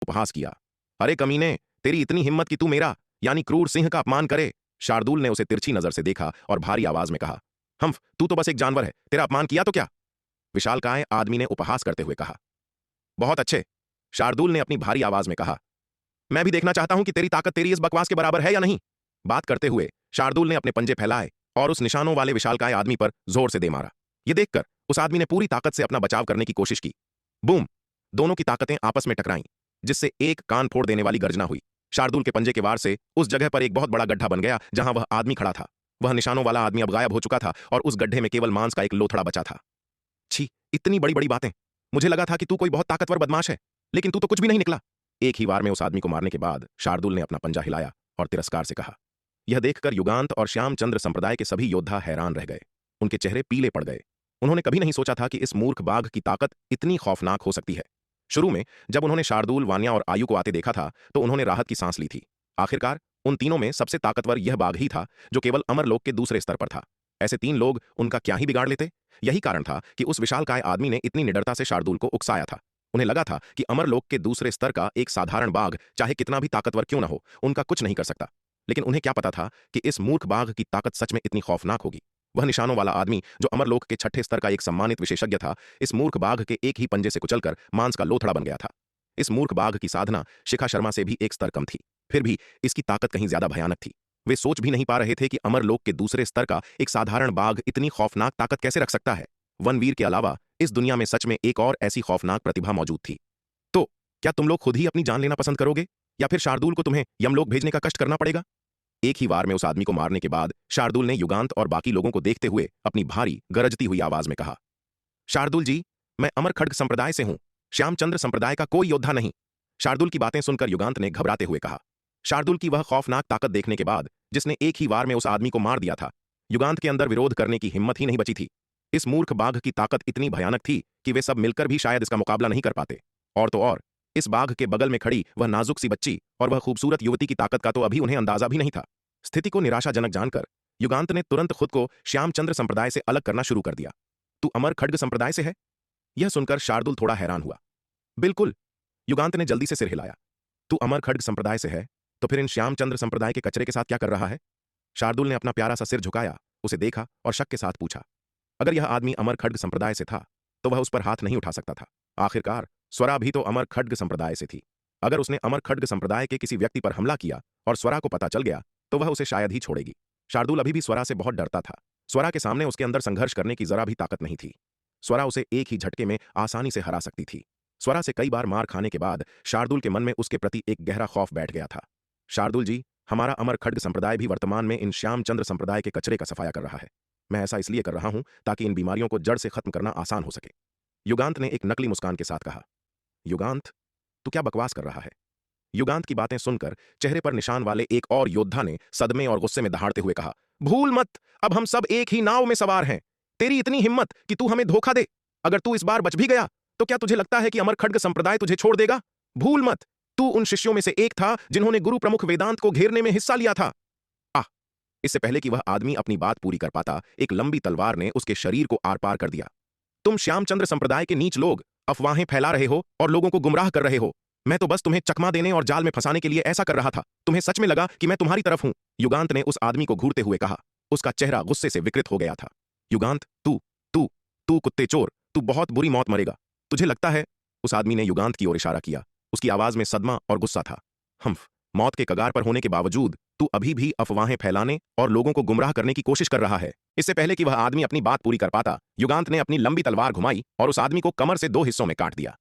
उपहास किया। अरे कमीने, तेरी इतनी हिम्मत कि तू मेरा यानी क्रूर सिंह का अपमान करे। शार्दुल ने उसे तिरछी नजर से देखा और भारी आवाज में कहा, हम्फ, तू तो बस एक जानवर है, तेरा अपमान किया तो क्या? विशालकाय आदमी ने उपहास करते हुए कहा। बहुत अच्छे, शार्दुल ने अपनी भारी आवाज में कहा। मैं भी देखना चाहता हूं कि तेरी ताकत तेरी इस बकवास के बराबर है या नहीं। बात करते हुए शार्दुल ने अपने पंजे फैलाए और उस निशानों वाले विशालकाय आदमी पर जोर से दे मारा। यह देखकर उस आदमी ने पूरी ताकत से अपना बचाव करने की कोशिश की। बूम! दोनों की ताकतें आपस में टकराईं, जिससे एक कान फोड़ देने वाली गर्जना हुई। शार्दुल के पंजे के वार से उस जगह पर एक बहुत बड़ा गड्ढा बन गया जहां वह आदमी खड़ा था। वह निशानों वाला आदमी अब गायब हो चुका था और उस गड्ढे में केवल मांस का एक लोथड़ा बचा था। छी, इतनी बड़ी बड़ी बातें। मुझे लगा था कि तू कोई बहुत ताकतवर बदमाश है, लेकिन तू तो कुछ भी नहीं निकला। एक ही वार में उस आदमी को मारने के बाद शार्दुल ने अपना पंजा हिलाया और तिरस्कार से कहा। यह देखकर युगांत और श्यामचंद्र संप्रदाय के सभी योद्धा हैरान रह गए। उनके चेहरे पीले पड़ गए। उन्होंने कभी नहीं सोचा था कि इस मूर्ख बाघ की ताकत इतनी खौफनाक हो सकती है। शुरू में जब उन्होंने शार्दुल, वान्या और आयु को आते देखा था तो उन्होंने राहत की सांस ली थी। आखिरकार उन तीनों में सबसे ताकतवर यह बाघ ही था जो केवल अमरलोक के दूसरे स्तर पर था। ऐसे तीन लोग उनका क्या ही बिगाड़ लेते। यही कारण था कि उस विशालकाय आदमी ने इतनी निडरता से शार्दुल को उकसाया था। उन्हें लगा था कि अमरलोक के दूसरे स्तर का एक साधारण बाघ चाहे कितना भी ताकतवर क्यों न हो, उनका कुछ नहीं कर सकता। लेकिन उन्हें क्या पता था कि इस मूर्ख बाघ की ताकत सच में इतनी खौफनाक होगी। वह निशानों वाला आदमी जो अमरलोक के छठे स्तर का एक सम्मानित विशेषज्ञ था, इस मूर्ख बाघ के एक ही पंजे से कुचलकर मांस का लोथड़ा बन गया था। इस मूर्ख बाघ की साधना शिखा शर्मा से भी एक स्तर कम थी, फिर भी इसकी ताकत कहीं ज्यादा भयानक थी। वे सोच भी नहीं पा रहे थे कि अमरलोक के दूसरे स्तर का एक साधारण बाघ इतनी खौफनाक ताकत कैसे रख सकता है। वनवीर के अलावा इस दुनिया में सच में एक और ऐसी खौफनाक प्रतिभा मौजूद थी। तो क्या तुम लोग खुद ही अपनी जान लेना पसंद करोगे या फिर शार्दुल को तुम्हें यमलोक भेजने का कष्ट करना पड़ेगा? एक ही वार में उस आदमी को मारने के बाद शार्दुल ने युगांत और बाकी लोगों को देखते हुए अपनी भारी गरजती हुई आवाज में कहा, शार्दुल जी, मैं अमर खड्ग संप्रदाय से हूं, श्यामचंद्र संप्रदाय का कोई योद्धा नहीं। शार्दुल की बातें सुनकर युगांत ने घबराते हुए कहा। शार्दुल की वह खौफनाक ताकत देखने के बाद, जिसने एक ही वार में उस आदमी को मार दिया था, युगांत के अंदर विरोध करने की हिम्मत ही नहीं बची थी। इस मूर्ख बाघ की ताकत इतनी भयानक थी कि वे सब मिलकर भी शायद इसका मुकाबला नहीं कर पाते। और तो और इस बाघ के बगल में खड़ी वह नाजुक सी बच्ची और वह खूबसूरत युवती की ताकत का तो अभी उन्हें अंदाजा भी नहीं था। स्थिति को निराशाजनक जानकर युगांत ने तुरंत खुद को श्यामचंद्र संप्रदाय से अलग करना शुरू कर दिया। तू अमर खड्ग संप्रदाय से है? यह सुनकर शार्दुल थोड़ा हैरान हुआ। बिल्कुल, युगांत ने जल्दी से सिर हिलाया। तू अमर खड्ग संप्रदाय से है, तो फिर इन श्यामचंद्र संप्रदाय के कचरे के साथ क्या कर रहा है? शार्दुल ने अपना प्यारा सा सिर झुकाया, उसे देखा और शक के साथ पूछा। अगर यह आदमी अमर खड्ग संप्रदाय से था तो वह उस पर हाथ नहीं उठा सकता था। आखिरकार स्वरा भी तो अमर खड्ग संप्रदाय से थी। अगर उसने अमर खड्ग संप्रदाय के किसी व्यक्ति पर हमला किया और स्वरा को पता चल गया तो वह उसे शायद ही छोड़ेगी। शार्दुल अभी भी स्वरा से बहुत डरता था। स्वरा के सामने उसके अंदर संघर्ष करने की जरा भी ताकत नहीं थी। स्वरा उसे एक ही झटके में आसानी से हरा सकती थी। स्वरा से कई बार मार खाने के बाद शार्दुल के मन में उसके प्रति एक गहरा खौफ बैठ गया था। शार्दुल जी, हमारा अमर खड्ग संप्रदाय भी वर्तमान में इन श्यामचंद्र संप्रदाय के कचरे का सफाया कर रहा है। मैं ऐसा इसलिए कर रहा हूं ताकि इन बीमारियों को जड़ से खत्म करना आसान हो सके। युगांत ने एक नकली मुस्कान के साथ कहा। युगांत, तू क्या बकवास कर रहा है? युगांत की बातें सुनकर चेहरे पर निशान वाले एक और योद्धा ने सदमे और गुस्से में दहाड़ते हुए कहा, भूल मत, अब हम सब एक ही नाव में सवार हैं। तेरी इतनी हिम्मत कि तू हमें धोखा दे। अगर तू इस बार बच भी गया तो क्या तुझे लगता है कि अमर खड्ग संप्रदाय तुझे छोड़ देगा? भूल मत, तू उन शिष्यों में से एक था जिन्होंने गुरु प्रमुख वेदांत को घेरने में हिस्सा लिया था। आह! इससे पहले कि वह आदमी अपनी बात पूरी कर पाता, एक लंबी तलवार ने उसके शरीर को आर पार कर दिया। तुम श्यामचंद्र संप्रदाय के नीच लोग अफवाहें फैला रहे हो और लोगों को गुमराह कर रहे हो। मैं तो बस तुम्हें चकमा देने और जाल में फंसाने के लिए ऐसा कर रहा था। तुम्हें सच में लगा कि मैं तुम्हारी तरफ हूं? युगांत ने उस आदमी को घूरते हुए कहा। उसका चेहरा गुस्से से विकृत हो गया था। युगांत, तू तू तू कुत्ते चोर, तू बहुत बुरी मौत मरेगा। तुझे लगता है? उस आदमी ने युगांत की ओर इशारा किया। उसकी आवाज में सदमा और गुस्सा था। हम्फ, मौत के कगार पर होने के बावजूद तू अभी भी अफवाहें फैलाने और लोगों को गुमराह करने की कोशिश कर रहा है। इससे पहले कि वह आदमी अपनी बात पूरी कर पाता, युगांत ने अपनी लंबी तलवार घुमाई और उस आदमी को कमर से दो हिस्सों में काट दिया।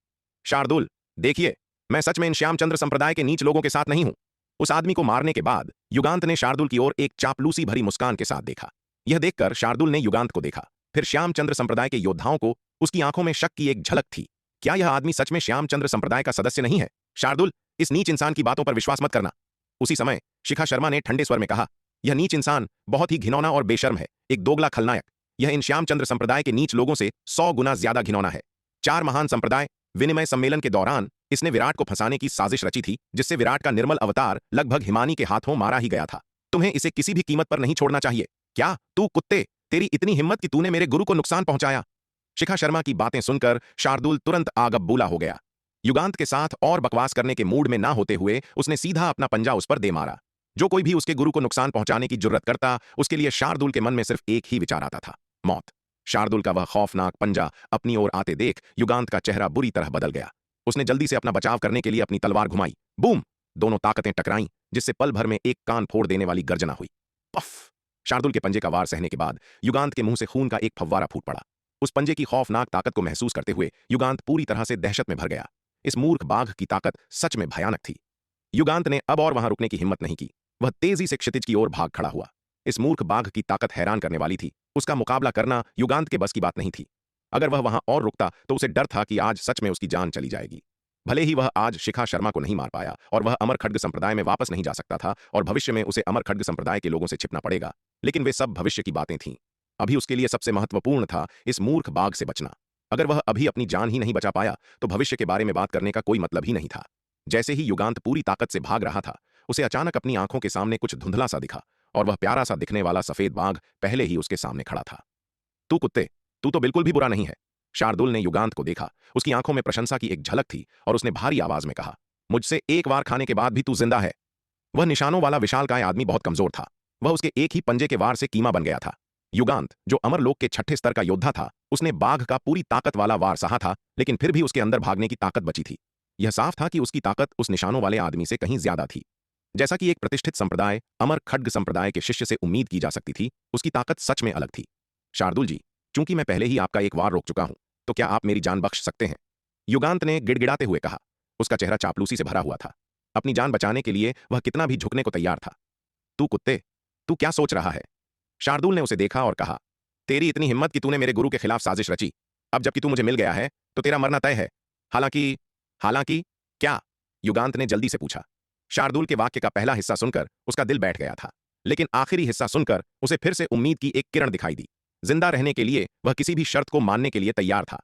शार्दुल, देखिए, मैं सच में इन श्यामचंद्र संप्रदाय के नीच लोगों के साथ नहीं हूं। उस आदमी को मारने के बाद युगांत ने शार्दुल की ओर एक चापलूसी भरी मुस्कान के साथ देखा। यह देखकर शार्दुल ने युगांत को देखा, फिर श्यामचंद्र संप्रदाय के योद्धाओं को। उसकी आंखों में शक की एक झलक थी। क्या यह आदमी सच में श्यामचंद्र संप्रदाय का सदस्य नहीं है? शार्दुल, इस नीच इंसान की बातों पर विश्वास मत करना। उसी समय शिखा शर्मा ने ठंडे स्वर में कहा, यह नीच इंसान बहुत ही घिनौना और बेशर्म है, एक दोगला खलनायक। यह इन श्यामचंद्र संप्रदाय के नीच लोगों से 100 गुना ज्यादा घिनौना है। 4 महान संप्रदाय विनिमय सम्मेलन के दौरान इसने विराट को फंसाने की साजिश रची थी, जिससे विराट का निर्मल अवतार लगभग हिमानी के हाथों मारा ही गया था। तुम्हें इसे किसी भी कीमत पर नहीं छोड़ना चाहिए। क्या तू कुत्ते, तेरी इतनी हिम्मत कि तूने मेरे गुरु को नुकसान पहुंचाया? शिखा शर्मा की बातें सुनकर शार्दुल तुरंत आग बबूला हो गया। युगांत के साथ और बकवास करने के मूड में ना होते हुए उसने सीधा अपना पंजा उस पर दे मारा। जो कोई भी उसके गुरु को नुकसान पहुंचाने की जुर्रत करता, उसके लिए शार्दुल के मन में सिर्फ एक ही विचार आता था, मौत। शार्दुल का वह खौफनाक पंजा अपनी ओर आते देख युगांत का चेहरा बुरी तरह बदल गया। उसने जल्दी से अपना बचाव करने के लिए अपनी तलवार घुमाई। बूम! दोनों ताकतें टकराईं, जिससे पल भर में एक कान फोड़ देने वाली गर्जना हुई। पफ! शार्दुल के पंजे का वार सहने के बाद युगांत के मुंह से खून का एक फव्वारा फूट पड़ा। उस पंजे की खौफनाक ताकत को महसूस करते हुए युगांत पूरी तरह से दहशत में भर गया। इस मूर्ख बाघ की ताकत सच में भयानक थी। युगांत ने अब और वहां रुकने की हिम्मत नहीं की। वह तेजी से क्षितिज की ओर भाग खड़ा हुआ। इस मूर्ख बाघ की ताकत हैरान करने वाली थी। उसका मुकाबला करना युगांत के बस की बात नहीं थी। अगर वह वहां और रुकता तो उसे डर था कि आज सच में उसकी जान चली जाएगी। भले ही वह आज शिखा शर्मा को नहीं मार पाया और वह अमर खड्ग संप्रदाय में वापस नहीं जा सकता था और भविष्य में उसे अमर खड्ग संप्रदाय के लोगों से छिपना पड़ेगा, लेकिन वे सब भविष्य की बातें थीं। अभी उसके लिए सबसे महत्वपूर्ण था इस मूर्ख बाघ से बचना। अगर वह अभी अपनी जान ही नहीं बचा पाया तो भविष्य के बारे में बात करने का कोई मतलब ही नहीं था। जैसे ही युगांत पूरी ताकत से भाग रहा था, उसे अचानक अपनी आंखों के सामने कुछ धुंधला सा दिखा और वह प्यारा सा दिखने वाला सफेद बाघ पहले ही उसके सामने खड़ा था। तू कुत्ते, तू तो बिल्कुल भी बुरा नहीं है। शार्दुल ने युगांत को देखा। उसकी आंखों में प्रशंसा की एक झलक थी और उसने भारी आवाज में कहा, मुझसे एक वार खाने के बाद भी तू जिंदा है। वह निशानों वाला विशालकाय आदमी बहुत कमजोर था। वह उसके एक ही पंजे के वार से कीमा बन गया था। युगांत, जो अमरलोक के छठे स्तर का योद्धा था, उसने बाघ का पूरी ताकत वाला वार सहा था, लेकिन फिर भी उसके अंदर भागने की ताकत बची थी। यह साफ था कि उसकी ताकत उस निशानों वाले आदमी से कहीं ज्यादा थी। जैसा कि एक प्रतिष्ठित संप्रदाय अमर खड्ग संप्रदाय के शिष्य से उम्मीद की जा सकती थी, उसकी ताकत सच में अलग थी। शार्दुल जी, चूंकि मैं पहले ही आपका एक वार रोक चुका हूं, तो क्या आप मेरी जान बख्श सकते हैं? युगांत ने गिड़गिड़ाते हुए कहा। उसका चेहरा चापलूसी से भरा हुआ था। अपनी जान बचाने के लिए वह कितना भी झुकने को तैयार था। तू कुत्ते, तू क्या सोच रहा है? शार्दुल ने उसे देखा और कहा, तेरी इतनी हिम्मत कि तूने मेरे गुरु के खिलाफ साजिश रची। अब जबकि तू मुझे मिल गया है तो तेरा मरना तय है। हालांकि हालांकि क्या? युगांत ने जल्दी से पूछा। शार्दुल के वाक्य का पहला हिस्सा सुनकर उसका दिल बैठ गया था, लेकिन आखिरी हिस्सा सुनकर उसे फिर से उम्मीद की एक किरण दिखाई दी। जिंदा रहने के लिए वह किसी भी शर्त को मानने के लिए तैयार था।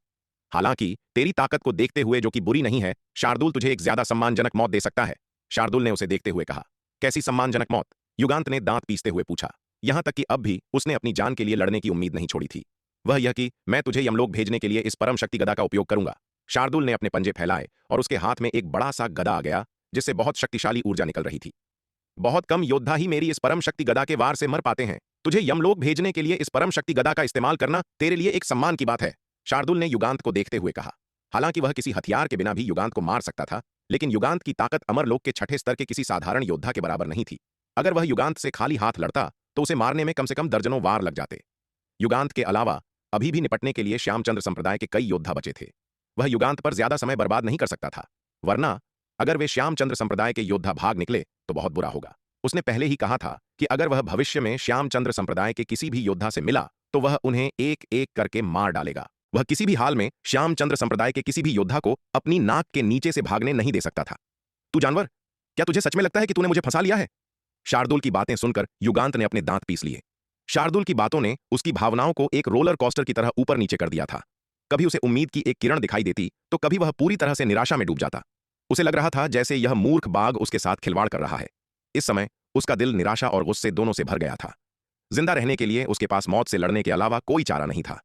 हालांकि तेरी ताकत को देखते हुए, जो कि बुरी नहीं है, शार्दुल तुझे एक ज्यादा सम्मानजनक मौत दे सकता है। शार्दुल ने उसे देखते हुए कहा। कैसी सम्मानजनक मौत? युगांत ने दांत पीसते हुए पूछा। यहां तक कि अब भी उसने अपनी जान के लिए लड़ने की उम्मीद नहीं छोड़ी थी। वह यह कि मैं तुझे यमलोक भेजने के लिए इस परम शक्ति गदा का उपयोग करूंगा। शार्दुल ने अपने पंजे फैलाए और उसके हाथ में एक बड़ा सा गदा आ गया, जिससे बहुत शक्तिशाली ऊर्जा निकल रही थी। बहुत कम योद्धा ही मेरी इस परम शक्ति गदा के वार से मर पाते हैं। तुझे यमलोक भेजने के लिए इस परम शक्ति गदा का इस्तेमाल करना तेरे लिए एक सम्मान की बात है, शार्दुल ने युगांत को देखते हुए कहा। हालांकि वह किसी हथियार के बिना भी युगांत को मार सकता था, लेकिन युगांत की ताकत अमरलोक के छठे स्तर के किसी साधारण योद्धा के बराबर नहीं थी। अगर वह युगांत से खाली हाथ लड़ता तो उसे मारने में कम से कम दर्जनों वार लग जाते। युगांत के अलावा अभी भी निपटने के लिए श्यामचंद्र संप्रदाय के कई योद्धा बचे थे। वह युगांत पर ज्यादा समय बर्बाद नहीं कर सकता था, वरना अगर वे श्यामचंद्र संप्रदाय के योद्धा भाग निकले तो बहुत बुरा होगा। उसने पहले ही कहा था कि अगर वह भविष्य में श्यामचंद्र संप्रदाय के किसी भी योद्धा से मिला तो वह उन्हें एक एक करके मार डालेगा। वह किसी भी हाल में श्यामचंद्र संप्रदाय के किसी भी योद्धा को अपनी नाक के नीचे से भागने नहीं दे सकता था। तू जानवर, क्या तुझे सच में लगता है कि तूने मुझे फंसा लिया है? शार्दुल की बातें सुनकर युगांत ने अपने दांत पीस लिए। शार्दुल की बातों ने उसकी भावनाओं को एक रोलर कोस्टर की तरह ऊपर नीचे कर दिया था। कभी उसे उम्मीद की एक किरण दिखाई देती तो कभी वह पूरी तरह से निराशा में डूब जाता। उसे लग रहा था जैसे यह मूर्ख बाघ उसके साथ खिलवाड़ कर रहा है। इस समय उसका दिल निराशा और गुस्से दोनों से भर गया था। जिंदा रहने के लिए उसके पास मौत से लड़ने के अलावा कोई चारा नहीं था।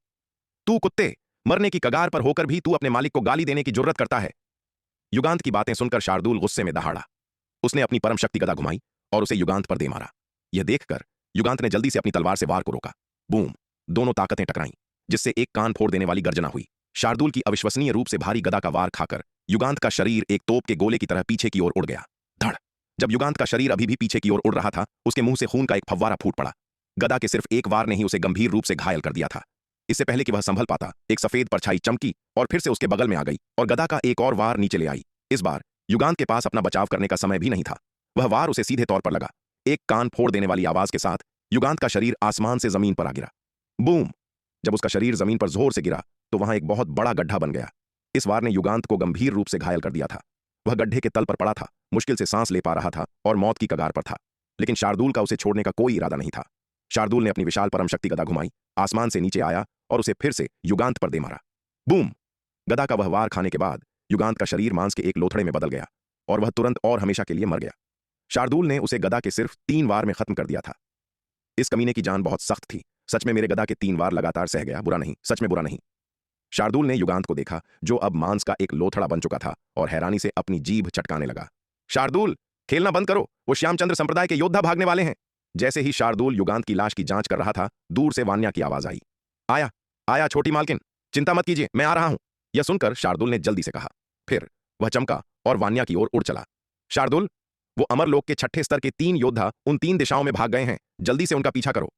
तू कुत्ते, मरने की कगार पर होकर भी तू अपने मालिक को गाली देने की जुर्रत करता है। युगांत की बातें सुनकर शार्दुल गुस्से में दहाड़ा। उसने अपनी परम शक्ति गदा घुमाई और उसे युगांत पर दे मारा। यह देखकर युगांत ने जल्दी से अपनी तलवार से वार को रोका। बूम! दोनों ताकतें टकराईं, जिससे एक कान फोड़ देने वाली गर्जना हुई। शार्दुल की अविश्वसनीय रूप से भारी गदा का वार खाकर युगांत का शरीर एक तोप के गोले की तरह पीछे की ओर उड़ गया। धड़! जब युगांत का शरीर अभी भी पीछे की ओर उड़ रहा था, उसके मुंह से खून का एक फव्वारा फूट पड़ा। गदा के सिर्फ एक वार ने ही उसे गंभीर रूप से घायल कर दिया था। इससे पहले कि वह संभल पाता, एक सफेद परछाई चमकी और फिर से उसके बगल में आ गई और गदा का एक और वार नीचे ले आई। इस बार युगांत के पास अपना बचाव करने का समय भी नहीं था। वह वार उसे सीधे तौर पर लगा। एक कान फोड़ देने वाली आवाज के साथ युगांत का शरीर आसमान से जमीन पर आ गिरा। बूम! जब उसका शरीर जमीन पर जोर से गिरा तो वहां एक बहुत बड़ा गड्ढा बन गया। इस वार ने युगांत को गंभीर रूप से घायल कर दिया था। वह गड्ढे के तल पर पड़ा था, मुश्किल से सांस ले पा रहा था और मौत की कगार पर था, लेकिन शार्दुल का उसे छोड़ने का कोई इरादा नहीं था। शार्दुल ने अपनी विशाल परम शक्ति गदा घुमाई, आसमान से नीचे आया और उसे फिर से युगांत पर दे मारा। बूम! गदा का वह वार खाने के बाद युगांत का शरीर मांस के एक लोथड़े में बदल गया और वह तुरंत और हमेशा के लिए मर गया। शार्दुल ने उसे गदा के सिर्फ 3 वार में खत्म कर दिया था। इस कमीने की जान बहुत सख्त थी। सच में मेरे गदा के 3 वार लगातार सह गया। बुरा नहीं, सच में बुरा नहीं। शार्दुल ने युगांत को देखा, जो अब मांस का एक लोथड़ा बन चुका था, और हैरानी से अपनी जीभ चटकाने लगा। शार्दुल, खेलना बंद करो, वो श्यामचंद्र संप्रदाय के योद्धा भागने वाले हैं। जैसे ही शार्दुल युगांत की लाश की जांच कर रहा था, दूर से वान्या की आवाज आई। आया, आया छोटी मालकिन, चिंता मत कीजिए, मैं आ रहा हूं। यह सुनकर शार्दुल ने जल्दी से कहा। फिर वह चमका और वान्या की ओर उड़ चला। शार्दुल, वो अमरलोक के छठे स्तर के 3 योद्धा उन 3 दिशाओं में भाग गए हैं, जल्दी से उनका पीछा करो।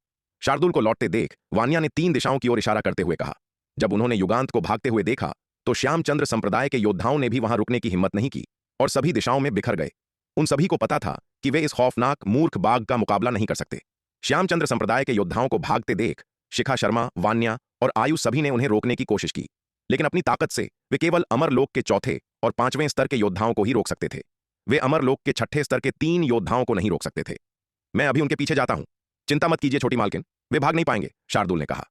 शार्दुल को लौटते देख वान्या ने 3 दिशाओं की ओर इशारा करते हुए कहा। जब उन्होंने युगांत को भागते हुए देखा, तो श्यामचंद्र संप्रदाय के योद्धाओं ने भी वहां रुकने की हिम्मत नहीं की और सभी दिशाओं में बिखर गए। उन सभी को पता था कि वे इस खौफनाक मूर्ख बाघ का मुकाबला नहीं कर सकते। श्यामचंद्र संप्रदाय के योद्धाओं को भागते देख शिखा शर्मा, वान्या और आयु सभी ने उन्हें रोकने की कोशिश की, लेकिन अपनी ताकत से वे केवल अमरलोक के चौथे और 5वें स्तर के योद्धाओं को ही रोक सकते थे। वे अमरलोक के छठे स्तर के 3 योद्धाओं को नहीं रोक सकते थे। मैं अभी उनके पीछे जाता हूं, चिंता मत कीजिए छोटी मालकिन, वे भाग नहीं पाएंगे, शार्दुल ने कहा।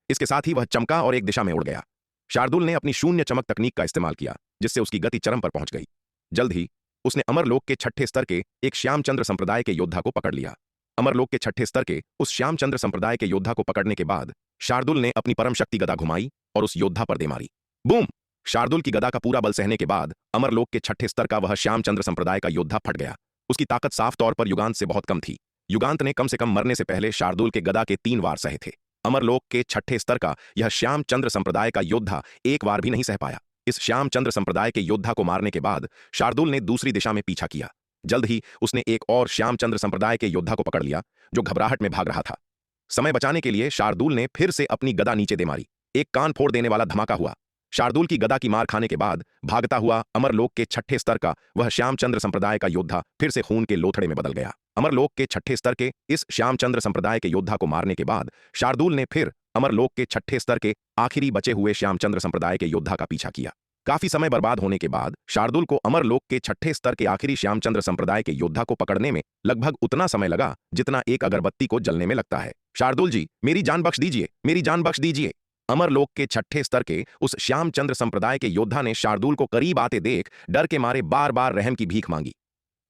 इसके साथ ही वह चमका और एक दिशा में उड़ गया। शार्दुल ने अपनी शून्य चमक तकनीक का इस्तेमाल किया, जिससे उसकी गति चरम पर पहुंच गई। जल्द ही उसने अमरलोक के छठे स्तर के एक श्यामचंद्र संप्रदाय के योद्धा को पकड़ लिया। अमरलोक के छठे स्तर के उस श्यामचंद्र संप्रदाय के योद्धा को पकड़ने के बाद शार्दुल ने अपनी परम शक्ति गदा घुमाई और उस योद्धा पर दे मारी। बूम! शार्दुल की गदा का पूरा बल सहने के बाद अमरलोक के छठे स्तर का वह श्यामचंद्र संप्रदाय का योद्धा फट गया। उसकी ताकत साफ तौर पर युगांत से बहुत कम थी। युगांत ने कम से कम मरने से पहले शार्दुल के गदा के 3 वार सहे थे। अमरलोक के छठे स्तर का यह श्यामचंद्र संप्रदाय का योद्धा एक वार भी नहीं सह पाया। इस श्यामचंद्र संप्रदाय के योद्धा को मारने के बाद शार्दुल ने दूसरी दिशा में पीछा किया। जल्द ही उसने एक और श्यामचंद्र संप्रदाय के योद्धा को पकड़ लिया, जो घबराहट में भाग रहा था। समय बचाने के लिए शार्दुल ने फिर से अपनी गदा नीचे दे मारी। एक कान फोड़ देने वाला धमाका हुआ। शार्दुल की गदा की मार खाने के बाद भागता हुआ अमरलोक के छठे स्तर का वह श्यामचंद्र संप्रदाय का योद्धा फिर से खून के लोथड़े में बदल गया। अमरलोक के छठे स्तर के इस श्यामचंद्र संप्रदाय के योद्धा को मारने के बाद शार्दुल ने फिर अमरलोक के छठे स्तर के आखिरी बचे हुए श्यामचंद्र संप्रदाय के योद्धा का पीछा किया। काफी समय बर्बाद होने के बाद शार्दुल को अमरलोक के छठे स्तर के आखिरी श्यामचंद्र संप्रदाय के योद्धा को पकड़ने में लगभग उतना समय लगा जितना एक अगरबत्ती को जलने में लगता है। शार्दुल जी, मेरी जान बख्श दीजिए, मेरी जान बख्श दीजिए। अमरलोक के छठे स्तर के उस श्यामचंद्र संप्रदाय के योद्धा ने शार्दुल को करीब आते देख डर के मारे बार बार रहम की भीख मांगी।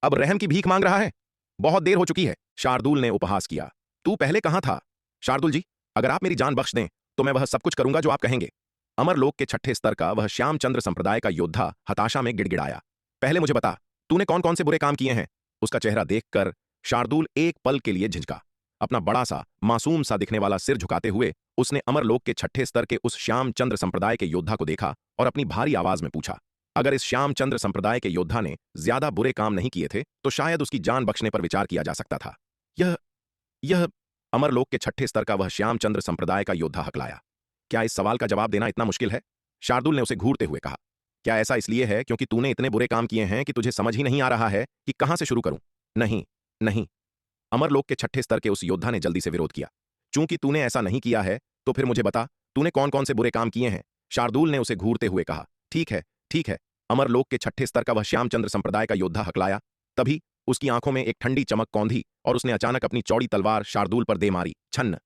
अब रहम की भीख मांग रहा है? बहुत देर हो चुकी है, शार्दुल ने उपहास किया। तू पहले कहां था? शार्दुल जी, अगर आप मेरी जान बख्श दें तो मैं वह सब कुछ करूंगा जो आप कहेंगे। अमरलोक के छठे स्तर का वह श्यामचंद्र संप्रदाय का योद्धा हताशा में गिड़गिड़ाया। पहले मुझे बता, तूने कौन कौन से बुरे काम किए हैं? उसका चेहरा देखकर शार्दुल एक पल के लिए झिझका। अपना बड़ा सा मासूम सा दिखने वाला सिर झुकाते हुए उसने अमरलोक के छठे स्तर के उस श्यामचंद्र संप्रदाय के योद्धा को देखा और अपनी भारी आवाज में पूछा। अगर इस श्यामचंद्र संप्रदाय के योद्धा ने ज्यादा बुरे काम नहीं किए थे तो शायद उसकी जान बख्शने पर विचार किया जा सकता था। यह अमरलोक के छठे स्तर का वह श्यामचंद्र संप्रदाय का योद्धा हकलाया। क्या इस सवाल का जवाब देना इतना मुश्किल है? शार्दुल ने उसे घूरते हुए कहा। क्या ऐसा इसलिए है क्योंकि तूने इतने बुरे काम किए हैं कि तुझे समझ ही नहीं आ रहा है कि कहां से शुरू करूं? नहीं नहीं, अमरलोक के छठे स्तर के उस योद्धा ने जल्दी से विरोध किया। चूंकि तूने ऐसा नहीं किया है तो फिर मुझे बता, तूने कौन कौन से बुरे काम किए हैं? शार्दुल ने उसे घूरते हुए कहा। ठीक है, ठीक है, अमरलोक के छठे स्तर का वह श्यामचंद्र संप्रदाय का योद्धा हकलाया। तभी उसकी आंखों में एक ठंडी चमक कौंधी और उसने अचानक अपनी चौड़ी तलवार शार्दुल पर दे मारी। छन्न!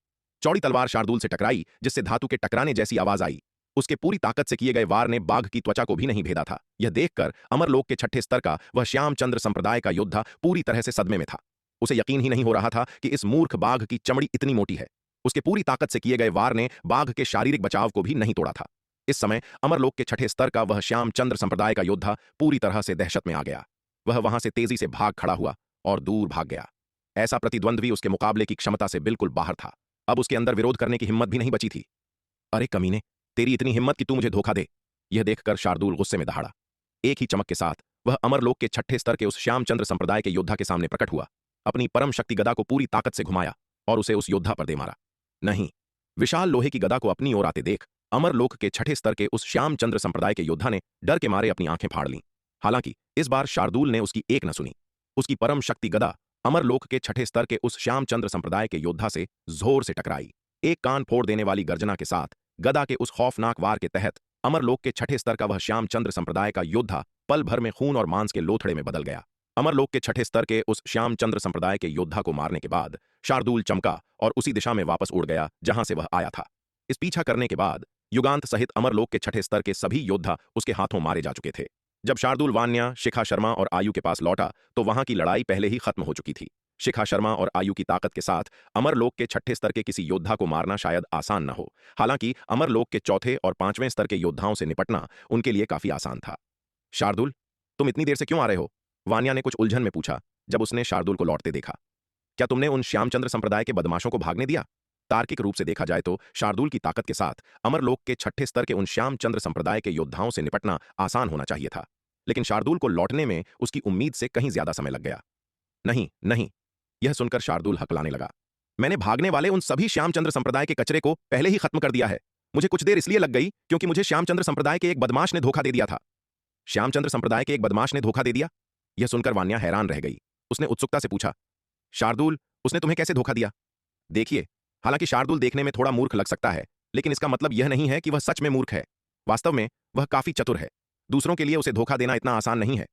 चौड़ी तलवार शार्दुल से टकराई, जिससे धातु के टकराने जैसी आवाज आई। उसके पूरी ताकत से किए गए वार ने बाघ की त्वचा को भी नहीं भेदा था। यह देखकर अमरलोक के छठे स्तर का वह श्यामचंद्र संप्रदाय का योद्धा पूरी तरह से सदमे में था। उसे यकीन ही नहीं हो रहा था कि इस मूर्ख बाघ की चमड़ी इतनी मोटी है। उसके पूरी ताकत से किए गए वार ने बाघ के शारीरिक बचाव को भी नहीं तोड़ा था। इस समय अमरलोक के छठे स्तर का वह श्यामचंद्र संप्रदाय का योद्धा पूरी तरह से दहशत में आ गया। वह वहां से तेजी से भाग खड़ा हुआ और दूर भाग गया। ऐसा प्रतिद्वंद्वी उसके मुकाबले की क्षमता से बिल्कुल बाहर था। अब उसके अंदर विरोध करने की हिम्मत भी नहीं बची थी। अरे कमीने, तेरी इतनी हिम्मत कि तू मुझे धोखा दे। यह देखकर शार्दुल गुस्से में दहाड़ा। एक ही चमक के साथ वह अमरलोक के छठे स्तर के उस श्यामचंद्र संप्रदाय के योद्धा के सामने प्रकट हुआ। अपनी परम शक्ति गदा को पूरी ताकत से घुमाया और उसे उस योद्धा पर दे मारा। नहीं, विशाल लोहे की गदा को अपनी ओर आते देख अमरलोक के छठे स्तर के उस श्यामचंद्र संप्रदाय के योद्धा ने डर के मारे अपनी आंखें फाड़ लीं। हालांकि इस बार शार्दुल ने उसकी एक न सुनी। उसकी परम शक्ति गदा अमरलोक के छठे स्तर के उस श्यामचंद्र संप्रदाय के योद्धा से जोर से टकराई। एक कान फोड़ देने वाली गर्जना के साथ गदा के उस खौफनाक वार के तहत अमरलोक के छठे स्तर का वह श्यामचंद्र संप्रदाय का योद्धा पल भर में खून और मांस के लोथड़े में बदल गया। अमरलोक के छठे स्तर के उस श्यामचंद्र संप्रदाय के योद्धा को मारने के बाद शार्दुल चमका और उसी दिशा में वापस उड़ गया जहां से वह आया था। इस पीछा करने के बाद युगांत सहित अमरलोक के छठे स्तर के सभी योद्धा उसके हाथों मारे जा चुके थे। जब शार्दुल वान्या, शिखा शर्मा और आयु के पास लौटा तो वहां की लड़ाई पहले ही खत्म हो चुकी थी। शिखा शर्मा और आयु की ताकत के साथ अमरलोक के छठे स्तर के किसी योद्धा को मारना शायद आसान न हो। हालांकि अमरलोक के चौथे और पांचवें स्तर के योद्धाओं से निपटना उनके लिए काफी आसान था। शार्दुल, तुम इतनी देर से क्यों आ रहे हो? वान्या ने कुछ उलझन में पूछा जब उसने शार्दुल को लौटते देखा। क्या तुमने उन श्यामचंद्र संप्रदाय के बदमाशों को भागने दिया? तार्किक रूप से देखा जाए तो शार्दुल की ताकत के साथ अमरलोक के छठे स्तर के उन श्यामचंद्र संप्रदाय के योद्धाओं से निपटना आसान होना चाहिए था, लेकिन शार्दुल को लौटने में उसकी उम्मीद से कहीं ज्यादा समय लग गया। नहीं नहीं, यह सुनकर शार्दुल हकलाने लगा। मैंने भागने वाले उन सभी श्यामचंद्र संप्रदाय के कचरे को पहले ही खत्म कर दिया है। मुझे कुछ देर इसलिए लग गई क्योंकि मुझे श्यामचंद्र संप्रदाय के एक बदमाश ने धोखा दे दिया था। श्यामचंद्र संप्रदाय के एक बदमाश ने धोखा दे दिया? यह सुनकर वान्या हैरान रह गई। उसने उत्सुकता से पूछा, शार्दुल, उसने तुम्हें कैसे धोखा दिया? देखिए, हालांकि शार्दुल देखने में थोड़ा मूर्ख लग सकता है, लेकिन इसका मतलब यह नहीं है कि वह सच में मूर्ख है। वास्तव में वह काफी चतुर है। दूसरों के लिए उसे धोखा देना इतना आसान नहीं है।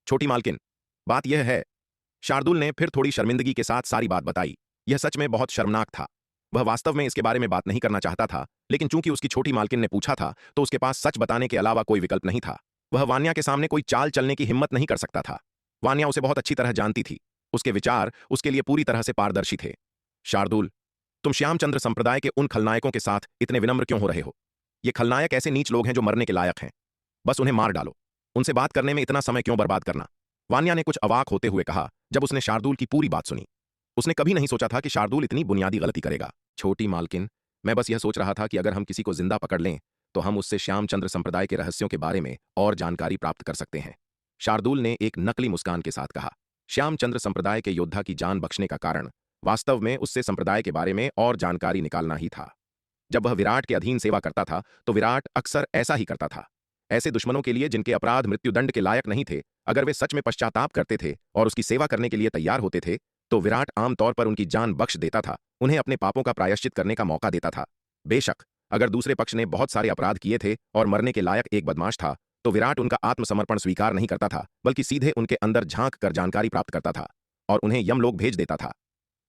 छोटी मालकिन, बात यह है। शार्दुल ने फिर थोड़ी शर्मिंदगी के साथ सारी बात बताई। यह सच में बहुत शर्मनाक था। वह वास्तव में इसके बारे में बात नहीं करना चाहता था, लेकिन चूंकि उसकी छोटी मालकिन ने पूछा था तो उसके पास सच बताने के अलावा कोई विकल्प नहीं था। वह वान्या के सामने कोई चाल चलने की हिम्मत नहीं कर सकता था। वान्या उसे बहुत अच्छी तरह जानती थी। उसके विचार उसके लिए पूरी तरह से पारदर्शी थे। शार्दुल, तुम श्यामचंद्र संप्रदाय के उन खलनायकों के साथ इतने विनम्र क्यों हो रहे हो? ये खलनायक ऐसे नीच लोग हैं जो मरने के लायक हैं। बस उन्हें मार डालो। उनसे बात करने में इतना समय क्यों बर्बाद करना? वान्या ने कुछ अवाक होते हुए कहा जब उसने शार्दुल की पूरी बात सुनी। उसने कभी नहीं सोचा था कि शार्दुल इतनी बुनियादी गलती करेगा। छोटी मालकिन, मैं बस यह सोच रहा था कि अगर हम किसी को जिंदा पकड़ लें तो हम उससे श्यामचंद्र संप्रदाय के रहस्यों के बारे में और जानकारी प्राप्त कर सकते हैं। शार्दुल ने एक नकली मुस्कान के साथ कहा। श्यामचंद्र संप्रदाय के योद्धा की जान बख्शने का कारण वास्तव में उससे संप्रदाय के बारे में और जानकारी निकालना ही था। जब वह विराट के अधीन सेवा करता था तो विराट अक्सर ऐसा ही करता था। ऐसे दुश्मनों के लिए जिनके अपराध मृत्युदंड के लायक नहीं थे, अगर वे सच में पश्चाताप करते थे और उसकी सेवा करने के लिए तैयार होते थे तो विराट आमतौर पर उनकी जान बख्श देता था, उन्हें अपने पापों का प्रायश्चित करने का मौका देता था। बेशक अगर दूसरे पक्ष ने बहुत सारे अपराध किए थे और मरने के लायक एक बदमाश था तो विराट उनका आत्मसमर्पण स्वीकार नहीं करता था, बल्कि सीधे उनके अंदर झांक कर जानकारी प्राप्त करता था और उन्हें यमलोक भेज देता था।